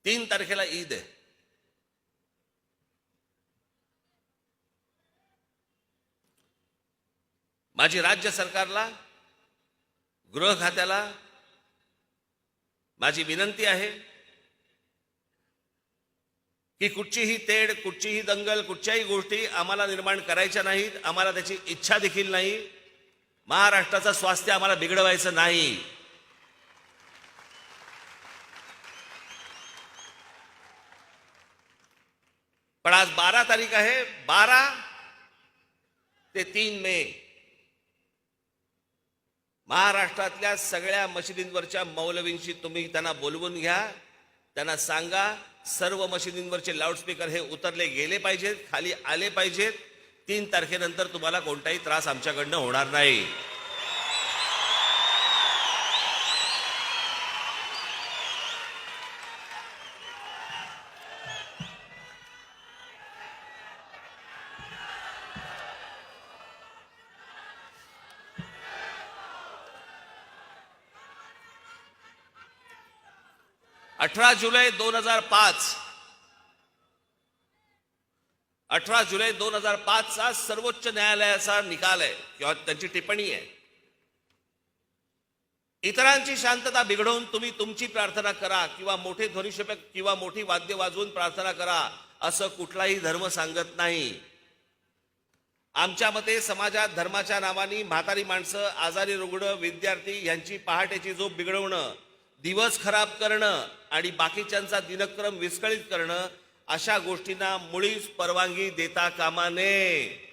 3 तारखेला ईद आहे. माझी राज्य सरकारला, गृह खात्याला माझी विनंती आहे की कुठचीही तेढ, कुठचीही दंगल, कुठच्याही गोष्टी आम्हाला निर्माण करायच्या नाहीत. आम्हाला त्याची इच्छा देखील नाही. महाराष्ट्राचं स्वास्थ्य आम्हाला बिघडवायचं नाही. पण आज 12 तारीख आहे. 12 ते 3 मे महाराष्ट्रातल्या सगळ्या मशिदींवरच्या मौलवींशी तुम्ही त्यांना बोलवून घ्या. त्यांना सांगा सर्व मशिदींवरचे लाऊडस्पीकर हे उतरले गेले पाहिजेत, खाली आले पाहिजेत. 3 तारखेनंतर तुम्हाला कोणताही त्रास आमच्याकडनं होणार नाही. जुलै 2005 चा सर्वोच्च न्यायालयाचा निकाल आहे किंवा त्यांची टिप्पणी आहे. इतरांची शांतता बिघडवून तुम्ही तुमची प्रार्थना करा किंवा मोठे ध्वनिक्षेपक किंवा मोठी वाद्य वाजवून प्रार्थना करा, असं कुठलाही धर्म सांगत नाही. आमच्या मते समाजात धर्माच्या नावाने म्हातारी माणसं, आजारी रुग्ण, विद्यार्थी यांची पहाटेची झोप बिघडवणं, दिवस खराब करणं आणि बाकीच्यांचा दिनक्रम विस्कळीत करणं, अशा गोष्टींना मुळीच परवानगी देता कामा नये.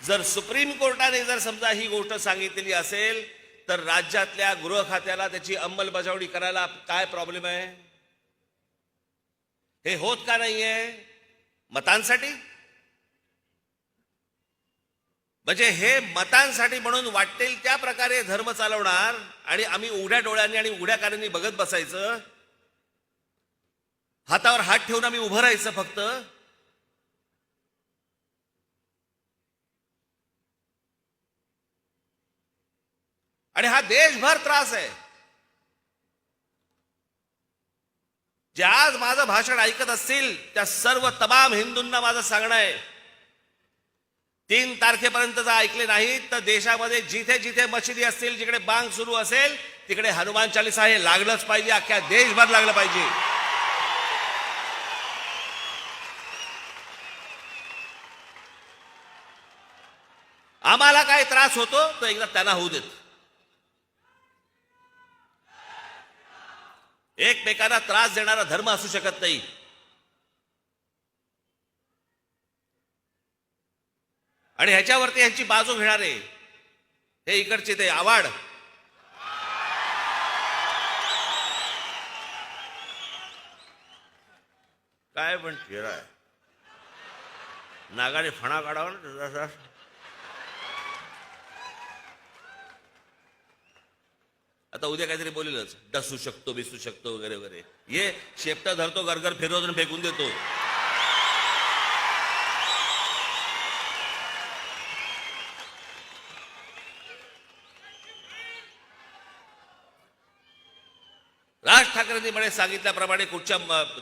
जर सुप्रीम कोर्टाने जर समजा ही गोष्ट सांगितलेली असेल तर राज्यातल्या गृह खात्याला त्याची अंमलबजावणी करायला काय प्रॉब्लेम आहे? हे होत का नाहीये? मतांसाठी? म्हणजे हे मतांसाठी म्हणून वाटेल त्या प्रकारे धर्म चालवणार आणि आम्ही उघड्या डोळ्यांनी आणि उघड्या कानांनी बघत बसायचं, हातावर हात ठेवून आम्ही उभं राहायचं फक्त. आणि हा देशभर त्रास आहे. जे आज माझं भाषण ऐकत असतील त्या सर्व तमाम हिंदूंना माझं सांगणं आहे, 3 तारखेपर्यंत जर ऐकले नाहीत तर देशामध्ये जिथे जिथे मशिदी असतील, जिकडे बांग सुरू असेल तिकडे हनुमान चालीसा हे लागलंच पाहिजे. अख्ख्या देशभर लागलं पाहिजे. आम्हाला काय त्रास होतो तो एकदा त्यांना होऊ देत. एकमेकांना त्रास देणारा धर्म असू शकत नाही. आणि ह्याच्यावरती ह्यांची बाजू घेणारे हे इकडचे ते आवाड, काय पण चेहरा आहे, नागाने फणा काढावा ना जसा. आता उद्या काहीतरी बोलेलच, डसू शकतो, बिसू शकतो वगैरे वगैरे. ये शेपटा धरतो, गरगर फिरवतो आणि फेकून देतो. राज ठाकरेंनी म्हणे सांगितल्याप्रमाणे कुठच्या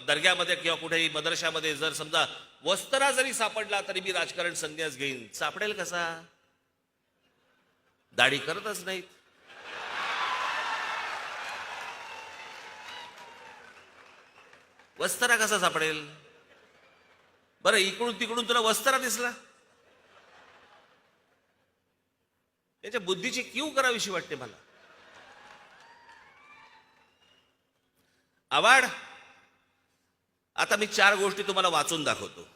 दर्ग्यामध्ये किंवा कुठेही मदरशामध्ये जर समजा वस्त्रा जरी सापडला तरी मी राजकारण संन्यास घेईन. सापडेल कसा? दाढी करतच नाहीत. वस्त्रा कसा सापडेल? बरं, इकडून तिकडून तुला वस्त्रा दिसला, त्याच्या बुद्धीची कीव करावीशी वाटते मला. आवाड, आता मी 4 गोष्टी तुम्हाला वाचून दाखवतो.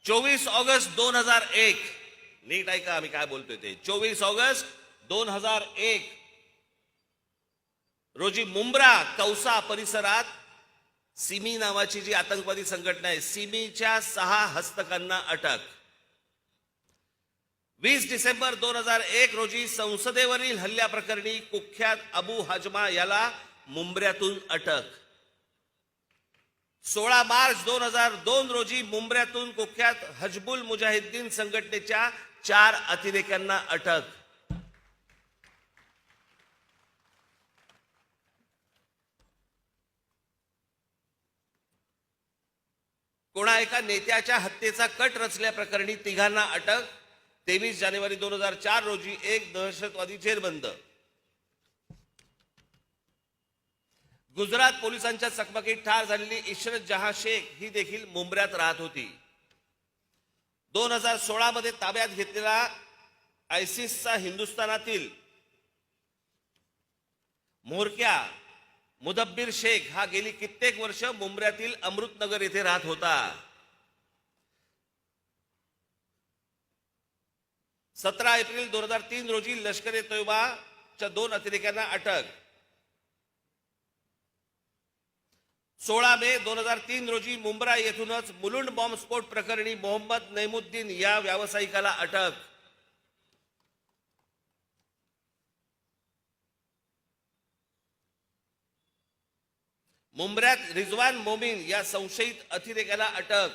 24 ऑगस्ट 2001, नीट ऐका आम्ही काय बोलतोय ते. 24 ऑगस्ट 2001 रोजी मुंब्रा कौसा परिसरात सिमी नावाची जी आतंकवादी संघटना आहे, सिमीच्या 6 हस्तकांना अटक. 20 डिसेंबर 2001 रोजी संसदेवरील हल्ल्याप्रकरणी कुख्यात अबू हाजमा याला मुंब्र्यातून अटक. 16 मार्च 2002 रोजी मुंब्र्यातून कुख्यात हजबुल मुजाहिद्दीन संघटनेच्या 4 अतिरेक्यांना अटक. कोणा एका नेत्याच्या हत्येचा कट रचल्याप्रकरणी 3घांना अटक. 23 जानेवारी 2004 रोजी एक दहशतवादी जेरबंद. गुजरात पोलिसांच्या चकमकीत ठार झालेली इशरत जहां शेख ही देखील मुंब्र्यात राहत होती. 2016 मध्ये ताब्यात घेतलेला आयसिसचा हिंदुस्थानातील म्होरक्या मुदब्बिर शेख हा गेली कित्येक वर्ष मुंब्र्यातील अमृतनगर येथे राहत होता. 17 एप्रिल 2003 रोजी लष्कर ए तोयबाच्या 2 अतिरेक्यांना अटक. 16 मे 2003 रोजी मुंब्रा येथूनच मुलुंड बॉम्बस्फोट प्रकरणी मोहम्मद नैमुद्दीन या व्यावसायिकाला अटक. मुंब्र्यात रिजवान मोमीन या संशयित अतिरेक्याला अटक.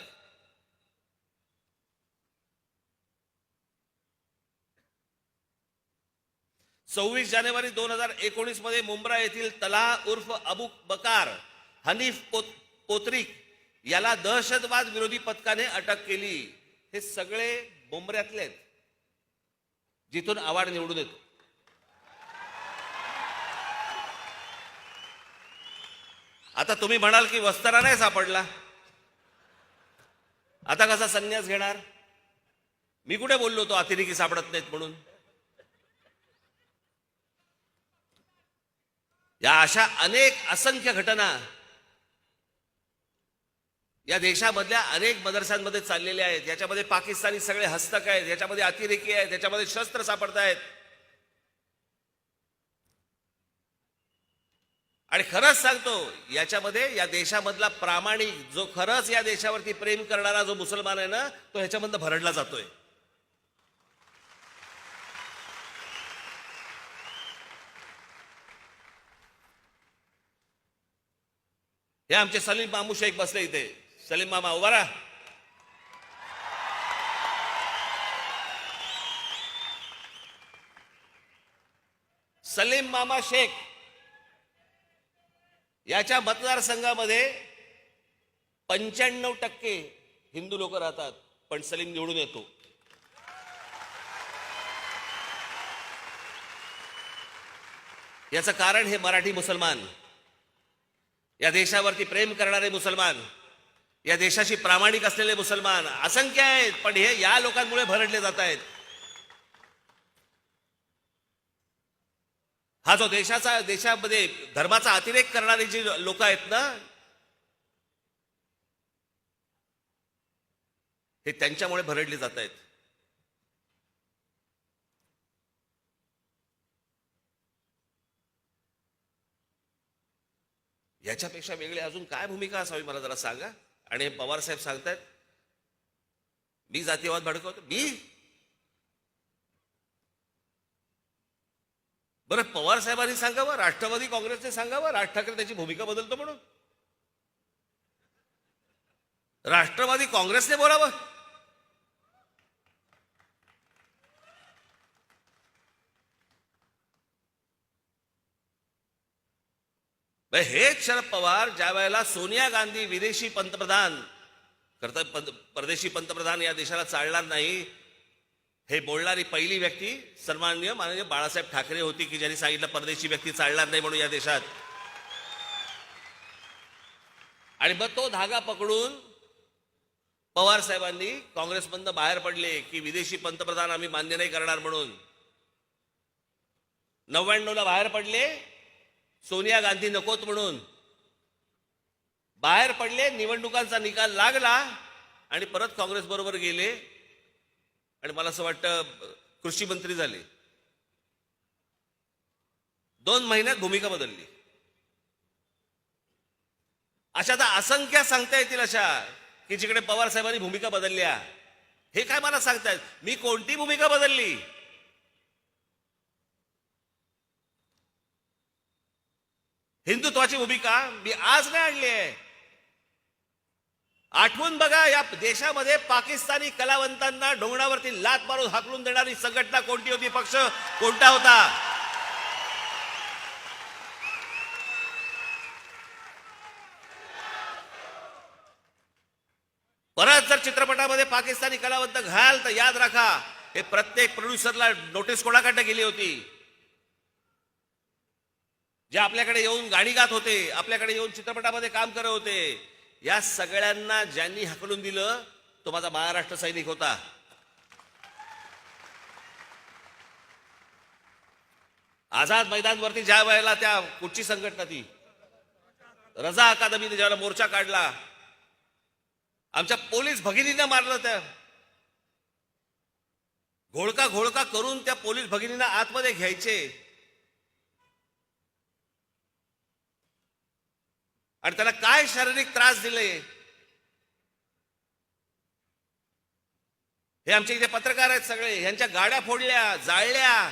सव्वीस जानेवारी 2019 मध्ये मुंब्रा येथील तलाह उर्फ अबू बकार हनीफ पोत्रिक याला दहशतवाद विरोधी पथकाने अटक केली. हे सगळे मुंब्र्यातले आहेत, जिथून आवाड निवडून येतो. आता तुम्ही म्हणाल की वस्त्रा नाही सापडला, आता कसा संन्यास घेणार? मी कुठे बोललो होतो अतिरेकी सापडत नाहीत म्हणून? या अशा अनेक असंख्य घटना या देशामधल्या अनेक मदरसांमध्ये चाललेले आहेत. याच्यामध्ये पाकिस्तानी सगळे हस्तक आहेत, याच्यामध्ये अतिरेकी आहेत, याच्यामध्ये शस्त्र सापडत आहेत. आणि खरंच सांगतो, याच्यामध्ये या देशामधला प्रामाणिक जो खरंच या देशावरती प्रेम करणारा जो मुसलमान आहे ना, तो ह्याच्यामधनं भरडला जातोय. हे आमचे सलीम मामू शेख बसले इथे. सलीम मामा उभा राहा. सलीम मामा शेख याच्या मतदारसंघामध्ये 95% हिंदू लोक राहतात, पण सलीम निवडून येतो. याचं कारण हे मराठी मुसलमान, या देशावरती प्रेम करणारे मुसलमान, या देशाशी प्रामाणिक असलेले मुसलमान असंख्य आहेत, पण हे या लोकांमुळे भरडले जात आहेत. हा जो देशामध्ये धर्माचा अतिरेक करणारी जी लोक आहेत ना, हे त्यांच्यामुळे भरडली जात आहेत. याच्यापेक्षा वेगळी अजून काय भूमिका असावी मला जरा सांगा. आणि पवार साहेब सांगतायत मी जातीयवाद भडकवतो. बरं, पवार साहेबांनी सांगावं, राष्ट्रवादी काँग्रेसने सांगावं राज ठाकरे त्याची भूमिका बदलतो म्हणून. राष्ट्रवादी काँग्रेसने बोलावं. हेच शरद पवार ज्या वेळेला सोनिया गांधी विदेशी पंतप्रधान परदेशी पंतप्रधान या देशाला चालणार नाही हे बोलणारी पहिली व्यक्ती सन्माननीय माननीय बाळासाहेब ठाकरे होती, की ज्यांनी सांगितलं परदेशी व्यक्ती चालणार नाही म्हणून या देशात. आणि मग तो धागा पकडून पवार साहेबांनी काँग्रेसमधनं बाहेर पडले की विदेशी पंतप्रधान आम्ही मान्य नाही करणार म्हणून. 99ला बाहेर पडले, सोनिया गांधी नकोत म्हणून बाहेर पडले. निवडणुकांचा निकाल लागला आणि परत काँग्रेस बरोबर गेले आणि मला असं वाटतं कृषी मंत्री झाले. 2 महिन्यात भूमिका बदलली. अशा तर असंख्य सांगता येतील अशा की जिकडे पवार साहेबांनी भूमिका बदलल्या. हे काय मला सांगतायत मी कोणती भूमिका बदलली? हिंदुत्वाची भूमिका मी आज नाही आणली आहे. आठवून बघा, या देशामध्ये पाकिस्तानी कलावंतांना ढोंगणावरती लात मारून हाकलून देणारी संघटना कोणती होती, पक्ष कोणता होता? परत जर चित्रपटामध्ये पाकिस्तानी कलावंत घाल तर याद राखा, हे प्रत्येक प्रोड्युसरला नोटीस कोणाकडे गेली होती? जे आपल्याकडे येऊन गाणी गात होते, आपल्याकडे येऊन चित्रपटामध्ये काम करत होते, या सगळ्यांना ज्यांनी हकलून दिलं तो माझा महाराष्ट्र सैनिक होता. आझाद मैदानवरती ज्या वेळेला त्या कुठची संघटना ती रजा अकादमीने ज्यावेळेला मोर्चा काढला, आमच्या पोलीस भगिनींना मारलं. त्या घोळका करून त्या पोलीस भगिनींना आतमध्ये घ्यायचे आणि त्याला काय शारीरिक त्रास दिले हे आमचे इथे पत्रकार आहेत सगळे. यांच्या गाड्या फोडल्या, जाळल्या,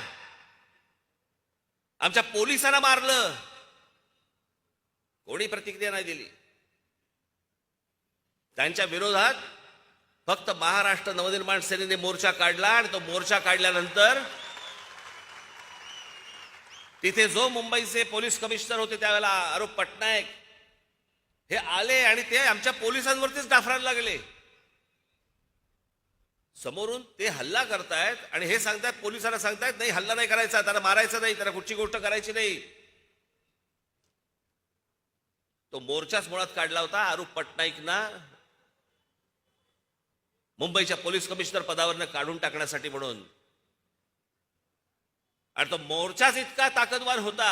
आमच्या पोलिसांना मारलं, कोणी प्रतिक्रिया नाही दिली. त्यांच्या विरोधात फक्त महाराष्ट्र नवनिर्माण सेनेने मोर्चा काढला आणि तो मोर्चा काढल्यानंतर तिथे जो मुंबईचे पोलीस कमिशनर होते त्यावेळेला आरोप पटनायक हे आले आणि ते आमच्या पोलिसांवरतीच डाफरायला लागले. समोरून ते हल्ला करतायत आणि हे सांगतायत, पोलिसांना सांगतायत नाही हल्ला नाही करायचा, त्याला मारायचं नाही, त्याला कुठची गोष्ट करायची नाही. तो मोर्चाच मुळात काढला होता आरोप पटनाईकना मुंबईच्या पोलीस कमिशनर पदावरनं काढून टाकण्यासाठी म्हणून. आणि तो मोर्चाच इतका ताकदवार होता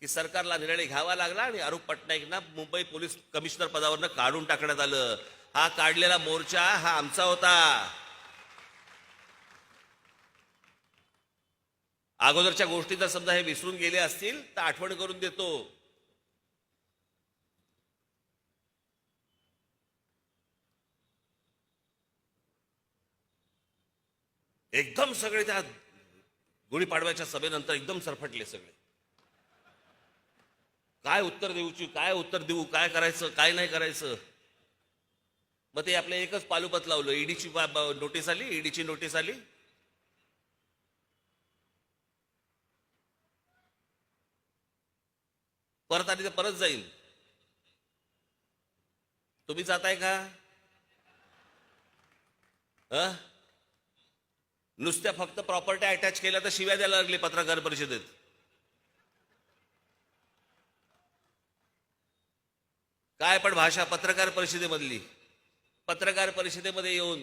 की सरकारला निर्णय घ्यावा लागला आणि आरूप पटनाईकना मुंबई पोलीस कमिशनर पदावरनं काढून टाकण्यात आलं. हा काढलेला मोर्चा हा आमचा होता. अगोदरच्या गोष्टी जर समजा हे विसरून गेले असतील तर आठवण करून देतो. एकदम सगळे त्या गुढीपाडव्याच्या सभेनंतर एकदम सरफटले सगळे. काय उत्तर देऊ, काय करायचं, काय नाही करायचं. मग ते आपलं एकच पालुपत लावलं. ईडीची नोटीस आली. परत आली तर परत जाईल. तुम्ही जाताय का? नुसत्या फक्त प्रॉपर्टी अटॅच केल्या तर शिव्या द्यायला लागले पत्रकार परिषदेत. काय पण भाषा पत्रकार परिषदेमधली. पत्रकार परिषदेमध्ये येऊन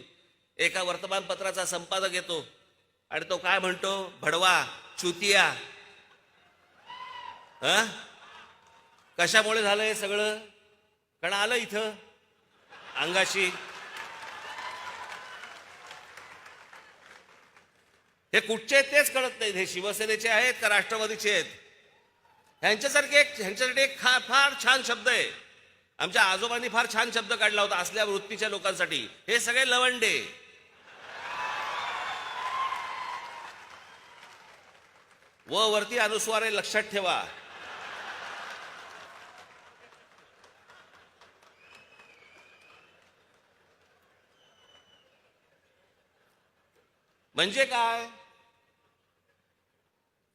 एका वर्तमानपत्राचा संपादक येतो आणि तो काय म्हणतो, भडवा, चुतिया. कशामुळे झालं हे सगळं? कारण आलं इथं अंगाशी. हे कुठचे आहेत तेच कळत नाहीत. हे शिवसेनेचे आहेत का राष्ट्रवादीचे आहेत? ह्यांच्यासाठी एक फार छान शब्द आहे. आमच्या आजोबांनी फार छान शब्द काढला होता असल्या वृत्तीच्या लोकांसाठी. हे सगळे लवंडे. वरती अनुस्वार आहे, लक्षात ठेवा. म्हणजे काय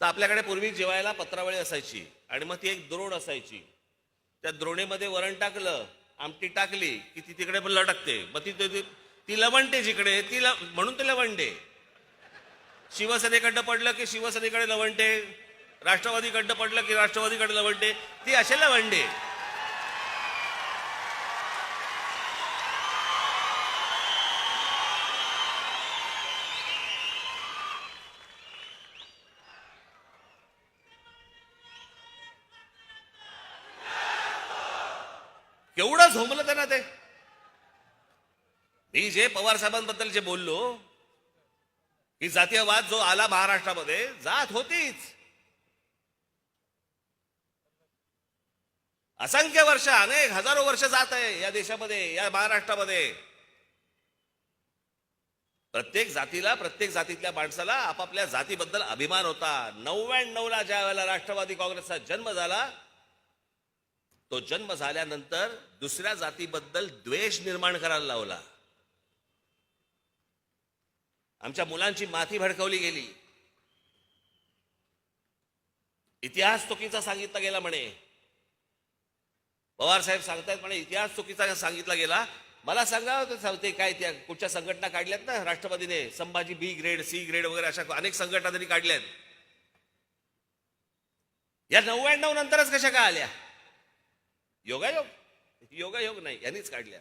तर आपल्याकडे पूर्वी जेवायला पत्रावळी असायची आणि मग ती एक द्रोण असायची. त्या द्रोणेमध्ये वरण टाकलं, आमटी टाकली की ती तिकडे पण लटकते. मग ती लवंडे जिकडे म्हणून ते लवंडे. शिवसेनेकडनं पडलं की शिवसेनेकडे लवंडे, राष्ट्रवादीकडनं पडलं की राष्ट्रवादीकडे लवंडे. ती असे लवंडे. केवढं झोंबलं त्यांना ते. मी जे पवार साहेबांबद्दल जे बोललो की जातीयवाद जो आला महाराष्ट्रामध्ये, जात होतीच. असंख्य वर्ष, अनेक हजारो वर्ष जात आहे या देशामध्ये, या महाराष्ट्रामध्ये. प्रत्येक जातीतल्या माणसाला आपापल्या जातीबद्दल अभिमान होता. 99ला ज्या वेळेला राष्ट्रवादी काँग्रेसचा जन्म झाला, तो जन्म झाल्यानंतर दुसऱ्या जातीबद्दल द्वेष निर्माण करायला लावला. आमच्या मुलांची माथी भडकवली गेली. इतिहास चुकीचा सांगितला गेला म्हणे. पवार साहेब सांगतायत म्हणे इतिहास चुकीचा सांगितला गेला. मला सांगा ते काय त्या कुठच्या संघटना काढल्यात ना राष्ट्रवादीने, संभाजी बी ग्रेड, सी ग्रेड वगैरे अशा अनेक संघटना त्यांनी काढल्यात. या 99 नंतरच कशा काय आल्या? योगायोग नाही, यांनीच काढल्या.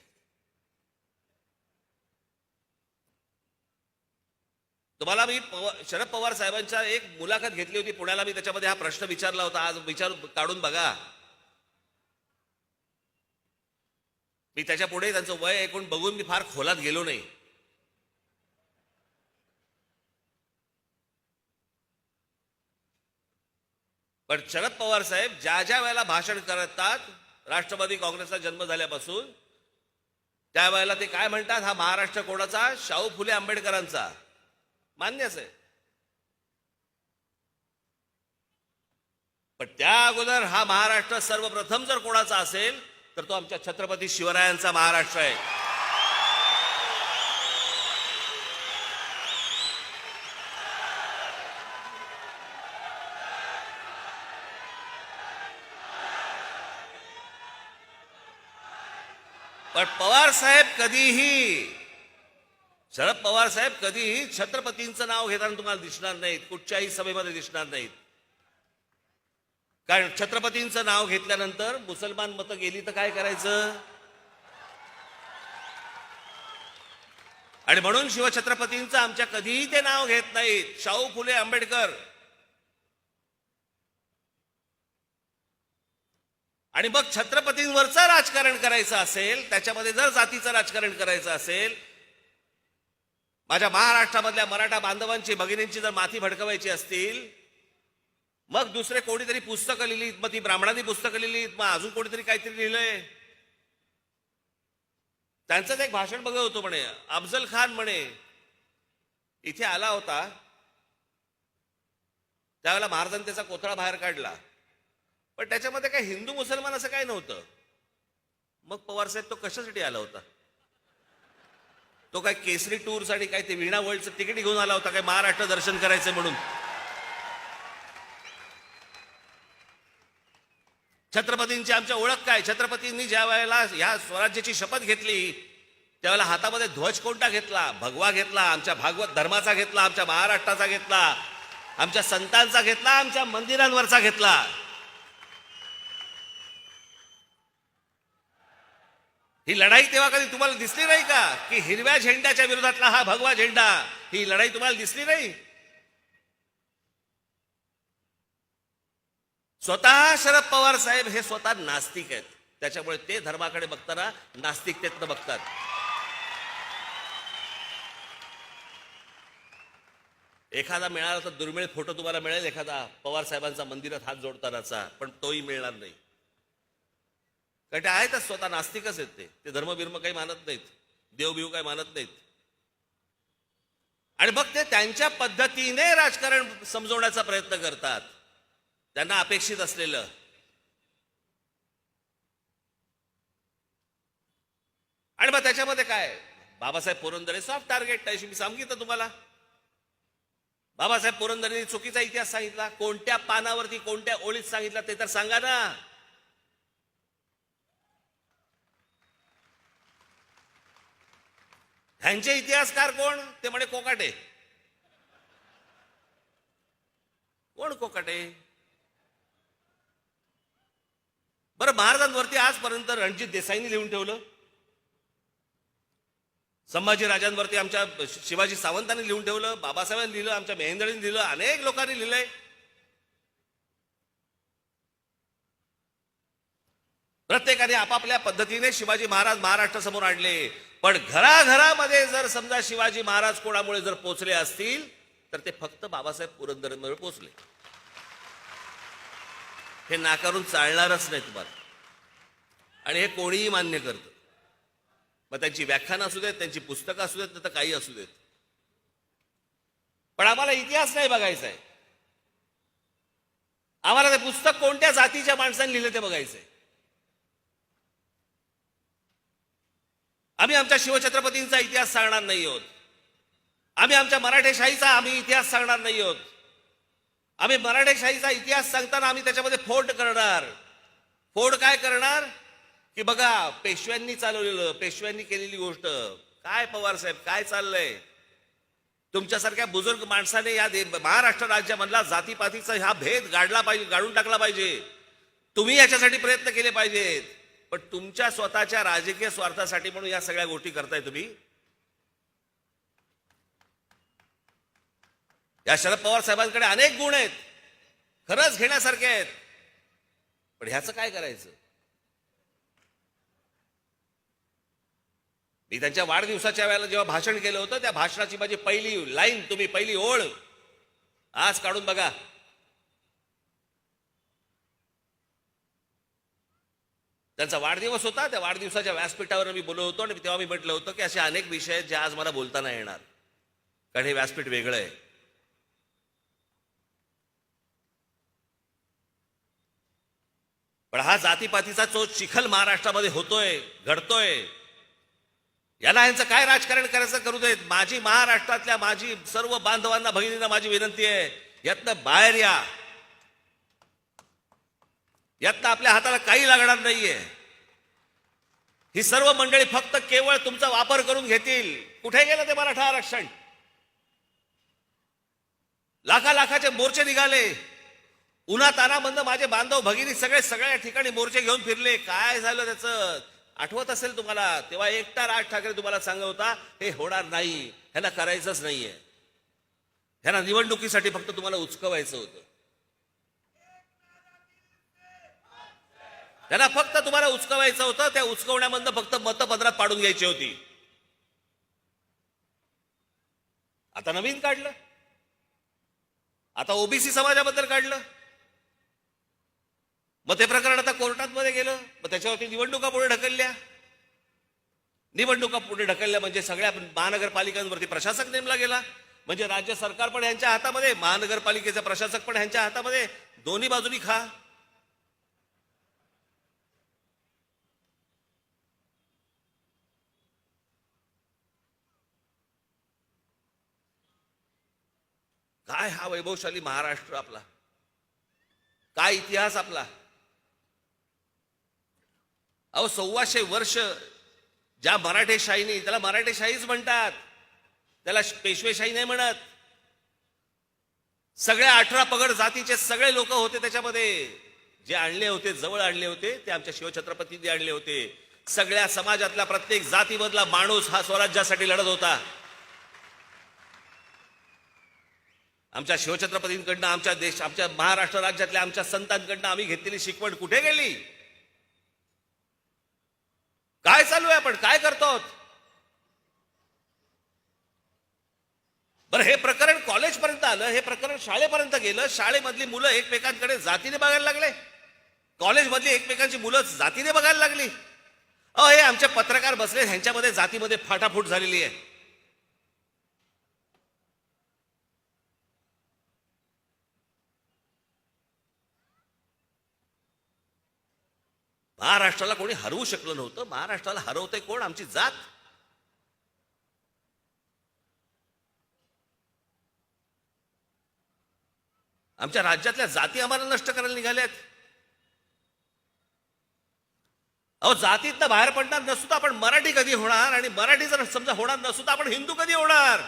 तुम्हाला मी शरद पवार साहेबांच्या एक मुलाखत घेतली होती पुण्याला. मी त्याच्यामध्ये हा प्रश्न विचारला होता. आज काढून बघा. मी त्याच्या पुढे त्यांचं वय ऐकून बघून मी फार खोलात गेलो नाही. पण शरद पवार साहेब ज्या वेळेला भाषण करतात राष्ट्रवादी काँग्रेसचा जन्म झाल्यापासून, त्यावेळेला ते काय म्हणतात, हा महाराष्ट्र कोणाचा? शाहू फुले आंबेडकरांचा. मान्यच आहे. पण त्या अगोदर हा महाराष्ट्र सर्वप्रथम जर कोणाचा असेल तर तो आमच्या छत्रपती शिवरायांचा महाराष्ट्र आहे. पण शरद पवार साहेब कधीही छत्रपतींचं नाव घेताना तुम्हाला दिसणार नाहीत, कुठच्याही सभेमध्ये दिसणार नाहीत. कारण छत्रपतींचं नाव घेतल्यानंतर मुसलमान मतं गेली तर काय करायचं? आणि म्हणून शिवछत्रपतींचं आमच्या कधीही ते नाव घेत नाहीत. शाहू फुले आंबेडकर आणि मग छत्रपतींवरचं राजकारण करायचं असेल, त्याच्यामध्ये जर जातीचं राजकारण करायचं असेल, माझ्या महाराष्ट्रामधल्या मराठा बांधवांची भगिनींची जर माथी भडकवायची असतील, मग दुसरे कोणीतरी पुस्तकं लिहिलीत, मग ती ब्राह्मणांनी पुस्तकं लिहिलीत, मग अजून कोणीतरी काहीतरी लिहिलंय. त्यांचंच एक भाषण बघत होतो म्हणे, अफजल खान म्हणे इथे आला होता, त्यावेळेला महाराजांनी त्याचा कोथळा बाहेर काढला, पण त्याच्यामध्ये काही हिंदू मुसलमान असं काही नव्हतं. मग पवार साहेब तो कशासाठी आला होता? तो काय केसरी टूर्स आणि काय ते वीणा वर्ल्डचं तिकीट घेऊन आला होता काय महाराष्ट्र दर्शन करायचं म्हणून? छत्रपतींची आमच्या ओळख काय? छत्रपतींनी ज्या वेळेला या स्वराज्याची शपथ घेतली त्यावेळेला हातामध्ये ध्वज कोणता घेतला? भगवा घेतला, आमच्या भागवत धर्माचा घेतला, आमच्या महाराष्ट्राचा घेतला, आमच्या संतांचा घेतला, आमच्या मंदिरांवरचा घेतला. ही लढाई तेव्हा कधी तुम्हाला दिसली नाही का की हिरव्या झेंड्याच्या विरोधातला हा भगवा झेंडा, ही लढाई तुम्हाला दिसली नाही? स्वतः शरद पवार साहेब हे स्वतः नास्तिक आहेत, त्याच्यामुळे ते धर्माकडे बघताना नास्तिकतेतनं बघतात. एखादा मिळाला तर दुर्मिळ फोटो तुम्हाला मिळेल, एखादा पवार साहेबांचा मंदिरात हात जोडतानाचा, पण तोही मिळणार नाही. कारण ते आहेतच स्वतः नास्तिकच आहेत. ते धर्मबिर्म काही मानत नाहीत, देवबिव काही मानत नाहीत. आणि मग ते त्यांच्या पद्धतीने राजकारण समजवण्याचा प्रयत्न करतात, त्यांना अपेक्षित असलेलं. आणि मग त्याच्यामध्ये काय, बाबासाहेब पुरंदरे सॉफ्ट टार्गेट, अशी मी सांगितलं तुम्हाला. बाबासाहेब पुरंदरेंनी चुकीचा इतिहास सांगितला, कोणत्या पानावरती कोणत्या ओळीत सांगितला ते तर सांगा ना. ह्यांचे इतिहासकार कोण? ते म्हणे कोकाटे. कोण कोकाटे? बरं, महाराजांवरती आजपर्यंत रणजित देसाईंनी लिहून ठेवलं, संभाजी राजांवरती आमच्या शिवाजी सावंतांनी लिहून ठेवलं, बाबासाहेबांनी लिहिलं, आमच्या मेहेंदळींनी लिहिलं, अनेक लोकांनी लिहिलंय. प्रत्येकाने आपापल्या पद्धतीने शिवाजी महाराज महाराष्ट्र समोर आणले. पण घराघरामध्ये जर समजा शिवाजी महाराज कोणामुळे जर पोचले असतील तर ते फक्त बाबासाहेब पुरंदरेंमुळे पोचले. हे नाकारून चालणारच नाही तुम्हाला, आणि हे कोणीही मान्य करतं. मग त्यांची व्याख्यानं असू देत, त्यांची पुस्तकं असू देत, तर काही असू देत, पण आम्हाला इतिहास नाही बघायचा आहे. आम्हाला ते पुस्तक कोणत्या जातीच्या माणसांनी लिहिलं ते बघायचंय. आम्ही आमच्या शिवछत्रपतींचा इतिहास सांगणार नाही आहोत, आम्ही आमच्या मराठेशाहीचा इतिहास सांगणार नाही आहोत. आम्ही मराठेशाहीचा इतिहास सांगताना आम्ही त्याच्यामध्ये फोड करणार. फोड काय करणार की बघा पेशव्यांनी चालवलेलं, पेशव्यांनी केलेली गोष्ट काय, पवार साहेब काय चाललंय? तुमच्यासारख्या बुजुर्ग माणसाने या महाराष्ट्र राज्यामधला जातीपातीचा हा भेद गाडला पाहिजे, गाडून टाकला पाहिजे. तुम्ही याच्यासाठी प्रयत्न केले पाहिजेत, पण तुमच्या स्वतःच्या राजकीय स्वार्थासाठी म्हणून या सगळ्या गोष्टी करताय तुम्ही. या शरद पवार साहेबांकडे अनेक गुण आहेत, खरंच घेण्यासारखे आहेत, पण ह्याचं काय करायचं? मी त्यांच्या वाढदिवसाच्या वेळेला जेव्हा भाषण केलं होतं, त्या भाषणाची माझी पहिली लाईन, तुम्ही पहिली ओळ आज काढून बघा. त्यांचा वाढदिवस होता, त्या वाढदिवसाच्या व्यासपीठावर मी बोललो होतो, आणि तेव्हा मी म्हटलं होतं की असे अनेक विषय आहेत जे आज मला बोलता नाही येणार, कारण हे व्यासपीठ वेगळं आहे. पण हा जातीपातीचा जो चिखल महाराष्ट्रामध्ये होतोय, घडतोय, याला यांचं काय राजकारण करायचं करू देत. माझी महाराष्ट्रातल्या माझी सर्व बांधवांना, भगिनींना माझी विनंती आहे, यातनं बाहेर या. यातनं आपल्या हाताला काही लागणार नाहीये. ही सर्व मंडळी फक्त केवळ तुमचा वापर करून घेतील. कुठे गेलं ते मराठा आरक्षण? लाखाचे मोर्चे निघाले, उन्हा तानामधनं माझे बांधव भगिनी सगळ्या ठिकाणी मोर्चे घेऊन फिरले. काय झालं त्याचं आठवत असेल तुम्हाला? तेव्हा एकटा राज ठाकरे तुम्हाला सांगत होता हे होणार नाही, ह्याला करायचंच नाहीये, ह्याला निवडणुकीसाठी फक्त तुम्हाला उचकवायचं होतं. त्यांना फक्त तुम्हाला उचकवायचं होतं, त्या उचकवण्यामधनं फक्त मतपत्रात पाडून घ्यायची होती. आता नवीन काढलं, आता ओबीसी समाजाबद्दल काढलं, मग ते प्रकरण आता कोर्टात मध्ये गेलं, मग त्याच्यावरती निवडणुका पुढे ढकलल्या. निवडणुका पुढे ढकलल्या म्हणजे सगळ्या महानगरपालिकांवरती प्रशासक नेमला गेला, म्हणजे राज्य सरकार पण ह्यांच्या हातामध्ये, महानगरपालिकेचा प्रशासक पण ह्यांच्या हातामध्ये, दोन्ही बाजूनी खा. काय हा वैभवशाली महाराष्ट्र आपला, काय इतिहास आपला. अहो 125 वर्ष ज्या मराठेशाहीने, त्याला मराठेशाहीच म्हणतात, त्याला पेशवेशाही नाही म्हणत. सगळ्या 18 पगड जातीचे सगळे लोक होते त्याच्यामध्ये, जे आणले होते, जवळ आणले होते, ते आमच्या शिवछत्रपतींनी आणले होते. सगळ्या समाजातला प्रत्येक जातीमधला माणूस हा स्वराज्यासाठी लढत होता. आमच्या शिवछत्रपतींकडनं, आमच्या महाराष्ट्र राज्यातल्या आमच्या संतांकडनं आम्ही घेतलेली शिकवण कुठे गेली? काय चालू आहे, आपण काय करतो? बरं, हे प्रकरण कॉलेजपर्यंत आलं, हे प्रकरण शाळेपर्यंत गेलं. शाळेमधली मुलं एकमेकांकडे जातीने बघायला लागले, कॉलेजमधली एकमेकांची मुलं जातीने बघायला लागली. हे आमचे पत्रकार बसले, ह्यांच्यामध्ये जातीमध्ये फाटाफूट झालेली आहे. महाराष्ट्राला कोणी हरवू शकलं नव्हतं. महाराष्ट्राला हरवतंय कोण? आमची जात. आमच्या राज्यातल्या जाती आम्हाला नष्ट करायला निघाल्यात. अहो, जातीतनं बाहेर पडणार नसू तर आपण मराठी कधी होणार? आणि मराठी जर समजा होणार नसू तर आपण हिंदू कधी होणार?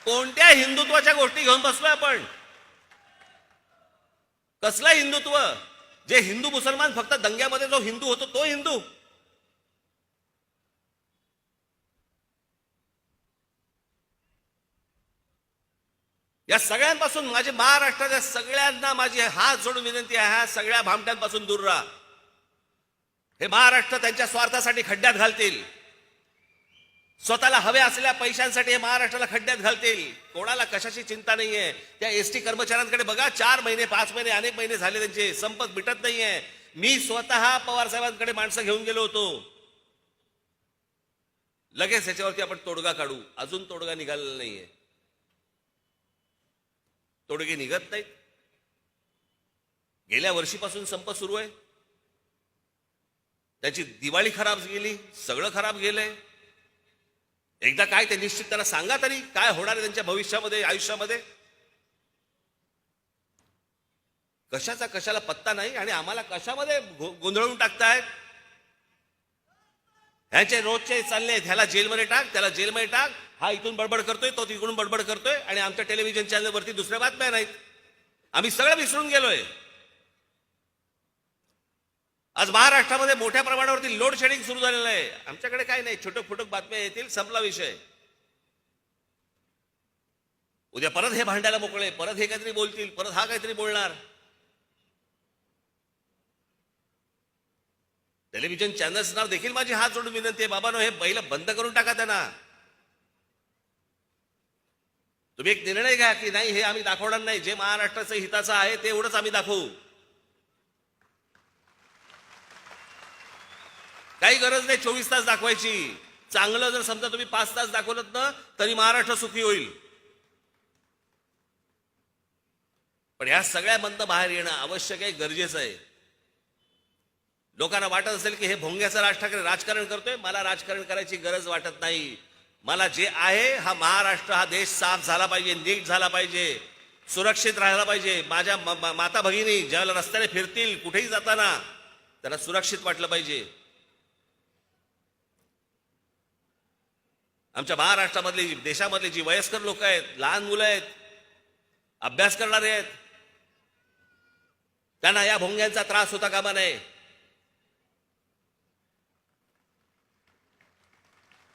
कोणत्या हिंदुत्वाच्या गोष्टी घेऊन बसलोय आपण? कसलं हिंदुत्व? जे हिंदू मुसलमान फक्त दंग्यामध्ये जो हिंदू होतो तो हिंदू? या सगळ्यांपासून माझी, महाराष्ट्राच्या सगळ्यांना माझी हात जोडून विनंती आहे, ह्या सगळ्या भामट्यांपासून दूर राहा. हे महाराष्ट्र त्यांच्या स्वार्थासाठी खड्ड्यात घालतील. स्वतःला हव्या असलेल्या पैशांसाठी हे महाराष्ट्राला खड्ड्यात घालतील. कोणाला कशाची चिंता नाहीये. त्या एसटी कर्मचाऱ्यांकडे बघा, 4 महिने 5 महिने अनेक महिने झाले त्यांचे संपत मिटत नाहीये. मी स्वतः पवार साहेबांकडे माणसं घेऊन गेलो होतो. लगेच ह्याच्यावरती आपण तोडगा काढू. अजून तोडगा निघालेला नाहीये. तोडगे निघत नाहीत. गेल्या वर्षीपासून संप सुरू आहे. त्याची दिवाळी खराब गेली, सगळं खराब गेलंय. एकदा काय ते निश्चित त्यांना सांगा तरी, काय होणार आहे त्यांच्या भविष्यामध्ये, आयुष्यामध्ये. कशाचा कशाला पत्ता नाही आणि आम्हाला कशामध्ये गोंधळून टाकतायत. ह्याचे रोजचे चालले, ह्याला जेलमध्ये टाक, त्याला जेलमध्ये टाक, हा इथून बडबड करतोय, तो तिकडून बडबड करतोय, आणि आमच्या टेलिव्हिजन चॅनलवरती दुसऱ्या बातम्या नाहीत. आम्ही सगळं विसरून गेलोय. आज महाराष्ट्रामध्ये मोठ्या प्रमाणावरती लोड शेडिंग सुरू झालेलं आहे. आमच्याकडे काय नाही, छोटक फुटक बातम्या येतील, संपला विषय. उद्या परत हे भांडायला मोकळे, परत हे काहीतरी बोलतील, परत हा काहीतरी बोलणार. टेलिव्हिजन चॅनल्सना देखील माझी हात जोडून विनंती आहे, बाबांनो, हे पहिलं बंद करून टाका त्यांना. तुम्ही एक निर्णय घ्या की नाही, हे आम्ही दाखवणार नाही. जे महाराष्ट्राचं हिताचं आहे ते एवढंच आम्ही दाखवू. काही गरज नाही 24 तास दाखवायची. चांगलं जर समजा तुम्ही 5 तास दाखवलं ना तरी महाराष्ट्र सुखी होईल. पण ह्या सगळ्यामधनं बाहेर येणं आवश्यक आहे, गरजेचं आहे. लोकांना वाटत असेल की हे भोंग्याचं राज ठाकरे राजकारण करतोय. मला राजकारण करायची गरज वाटत नाही. मला जे आहे, हा महाराष्ट्र, हा देश साफ झाला पाहिजे, नीट झाला पाहिजे, सुरक्षित राहायला पाहिजे. माझ्या माता भगिनी ज्यावेळेला रस्त्याने फिरतील, कुठेही जाताना त्यांना सुरक्षित वाटलं पाहिजे. आमच्या महाराष्ट्रामधली, देशामधली जी वयस्कर लोक आहेत, लहान मुलं आहेत, अभ्यास करणारे आहेत, त्यांना या भोंग्यांचा त्रास होता कामा नये.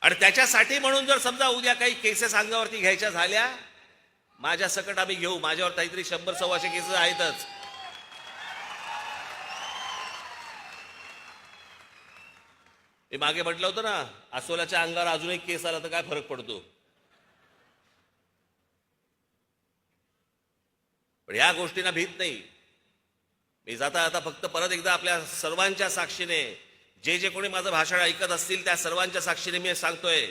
आणि त्याच्यासाठी म्हणून जर समजा उद्या काही केसेस अंगावरती घ्यायच्या झाल्या, माझ्या सकट आम्ही घेऊ. माझ्यावर काहीतरी 100-125 केसेस आहेतच. मी मागे म्हटलं होतं ना, अस्वलाच्या अंगावर अजून एक केस आला तर काय फरक पडतो. पण या गोष्टींना भीत नाही. मी जाता फक्त परत एकदा आपल्या सर्वांच्या साक्षीने, जे कोणी माझं भाषण ऐकत असतील त्या सर्वांच्या साक्षीने मी सांगतोय,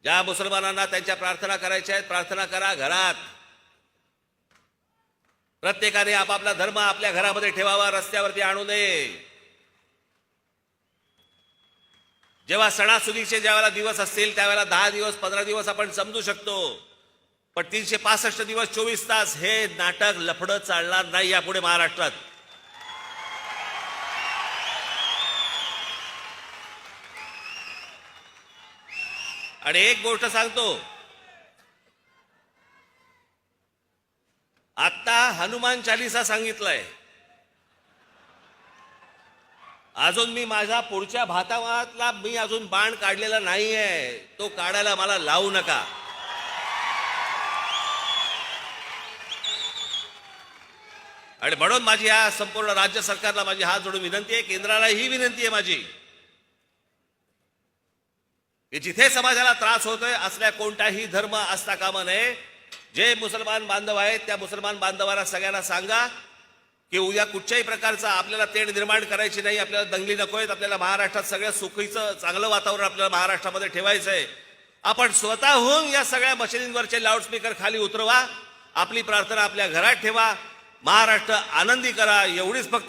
ज्या मुसलमानांना त्यांच्या प्रार्थना करायच्या आहेत, प्रार्थना करा घरात. प्रत्येकाने आपापला धर्म आपल्या घरामध्ये ठेवावा, रस्त्यावरती आणू नये. जेव्हा सणासुदीचे ज्यावेळेला दिवस असतील त्यावेळेला 10 दिवस 15 दिवस आपण समजू शकतो, पण 365 दिवस 24 तास हे नाटक लफडं चालणार नाही यापुढे महाराष्ट्रात. आणि एक गोष्ट सांगतो, आता हनुमान चालीसा सांगितलंय, अजून मी माझ्या पुढच्या भातावातला मी अजून बाण काढलेला नाहीये, तो काढायला मला लावू नका. आणि म्हणून माझी या संपूर्ण राज्य सरकारला माझी हात जोडून विनंती आहे, केंद्राला ही विनंती आहे माझी, की जिथे समाजाला त्रास होतोय असल्या कोणताही धर्म असता कामा नये. जे मुसलमान बांधव आहेत त्या मुसलमान बांधवांना सगळ्यांना सांगा की उद्या कुठच्याही प्रकारचा आपल्याला तेढ निर्माण करायची नाही, आपल्याला दंगली नकोयत, आपल्याला महाराष्ट्रात सगळ्या सुखीचं चांगलं वातावरण आपल्याला महाराष्ट्रामध्ये ठेवायचं आहे. आपण स्वतःहून या सगळ्या मशिदींवरचे लाऊडस्पीकर खाली उतरवा, आपली प्रार्थना आपल्या घरात ठेवा, महाराष्ट्र आनंदी करा, एवढीच फक्त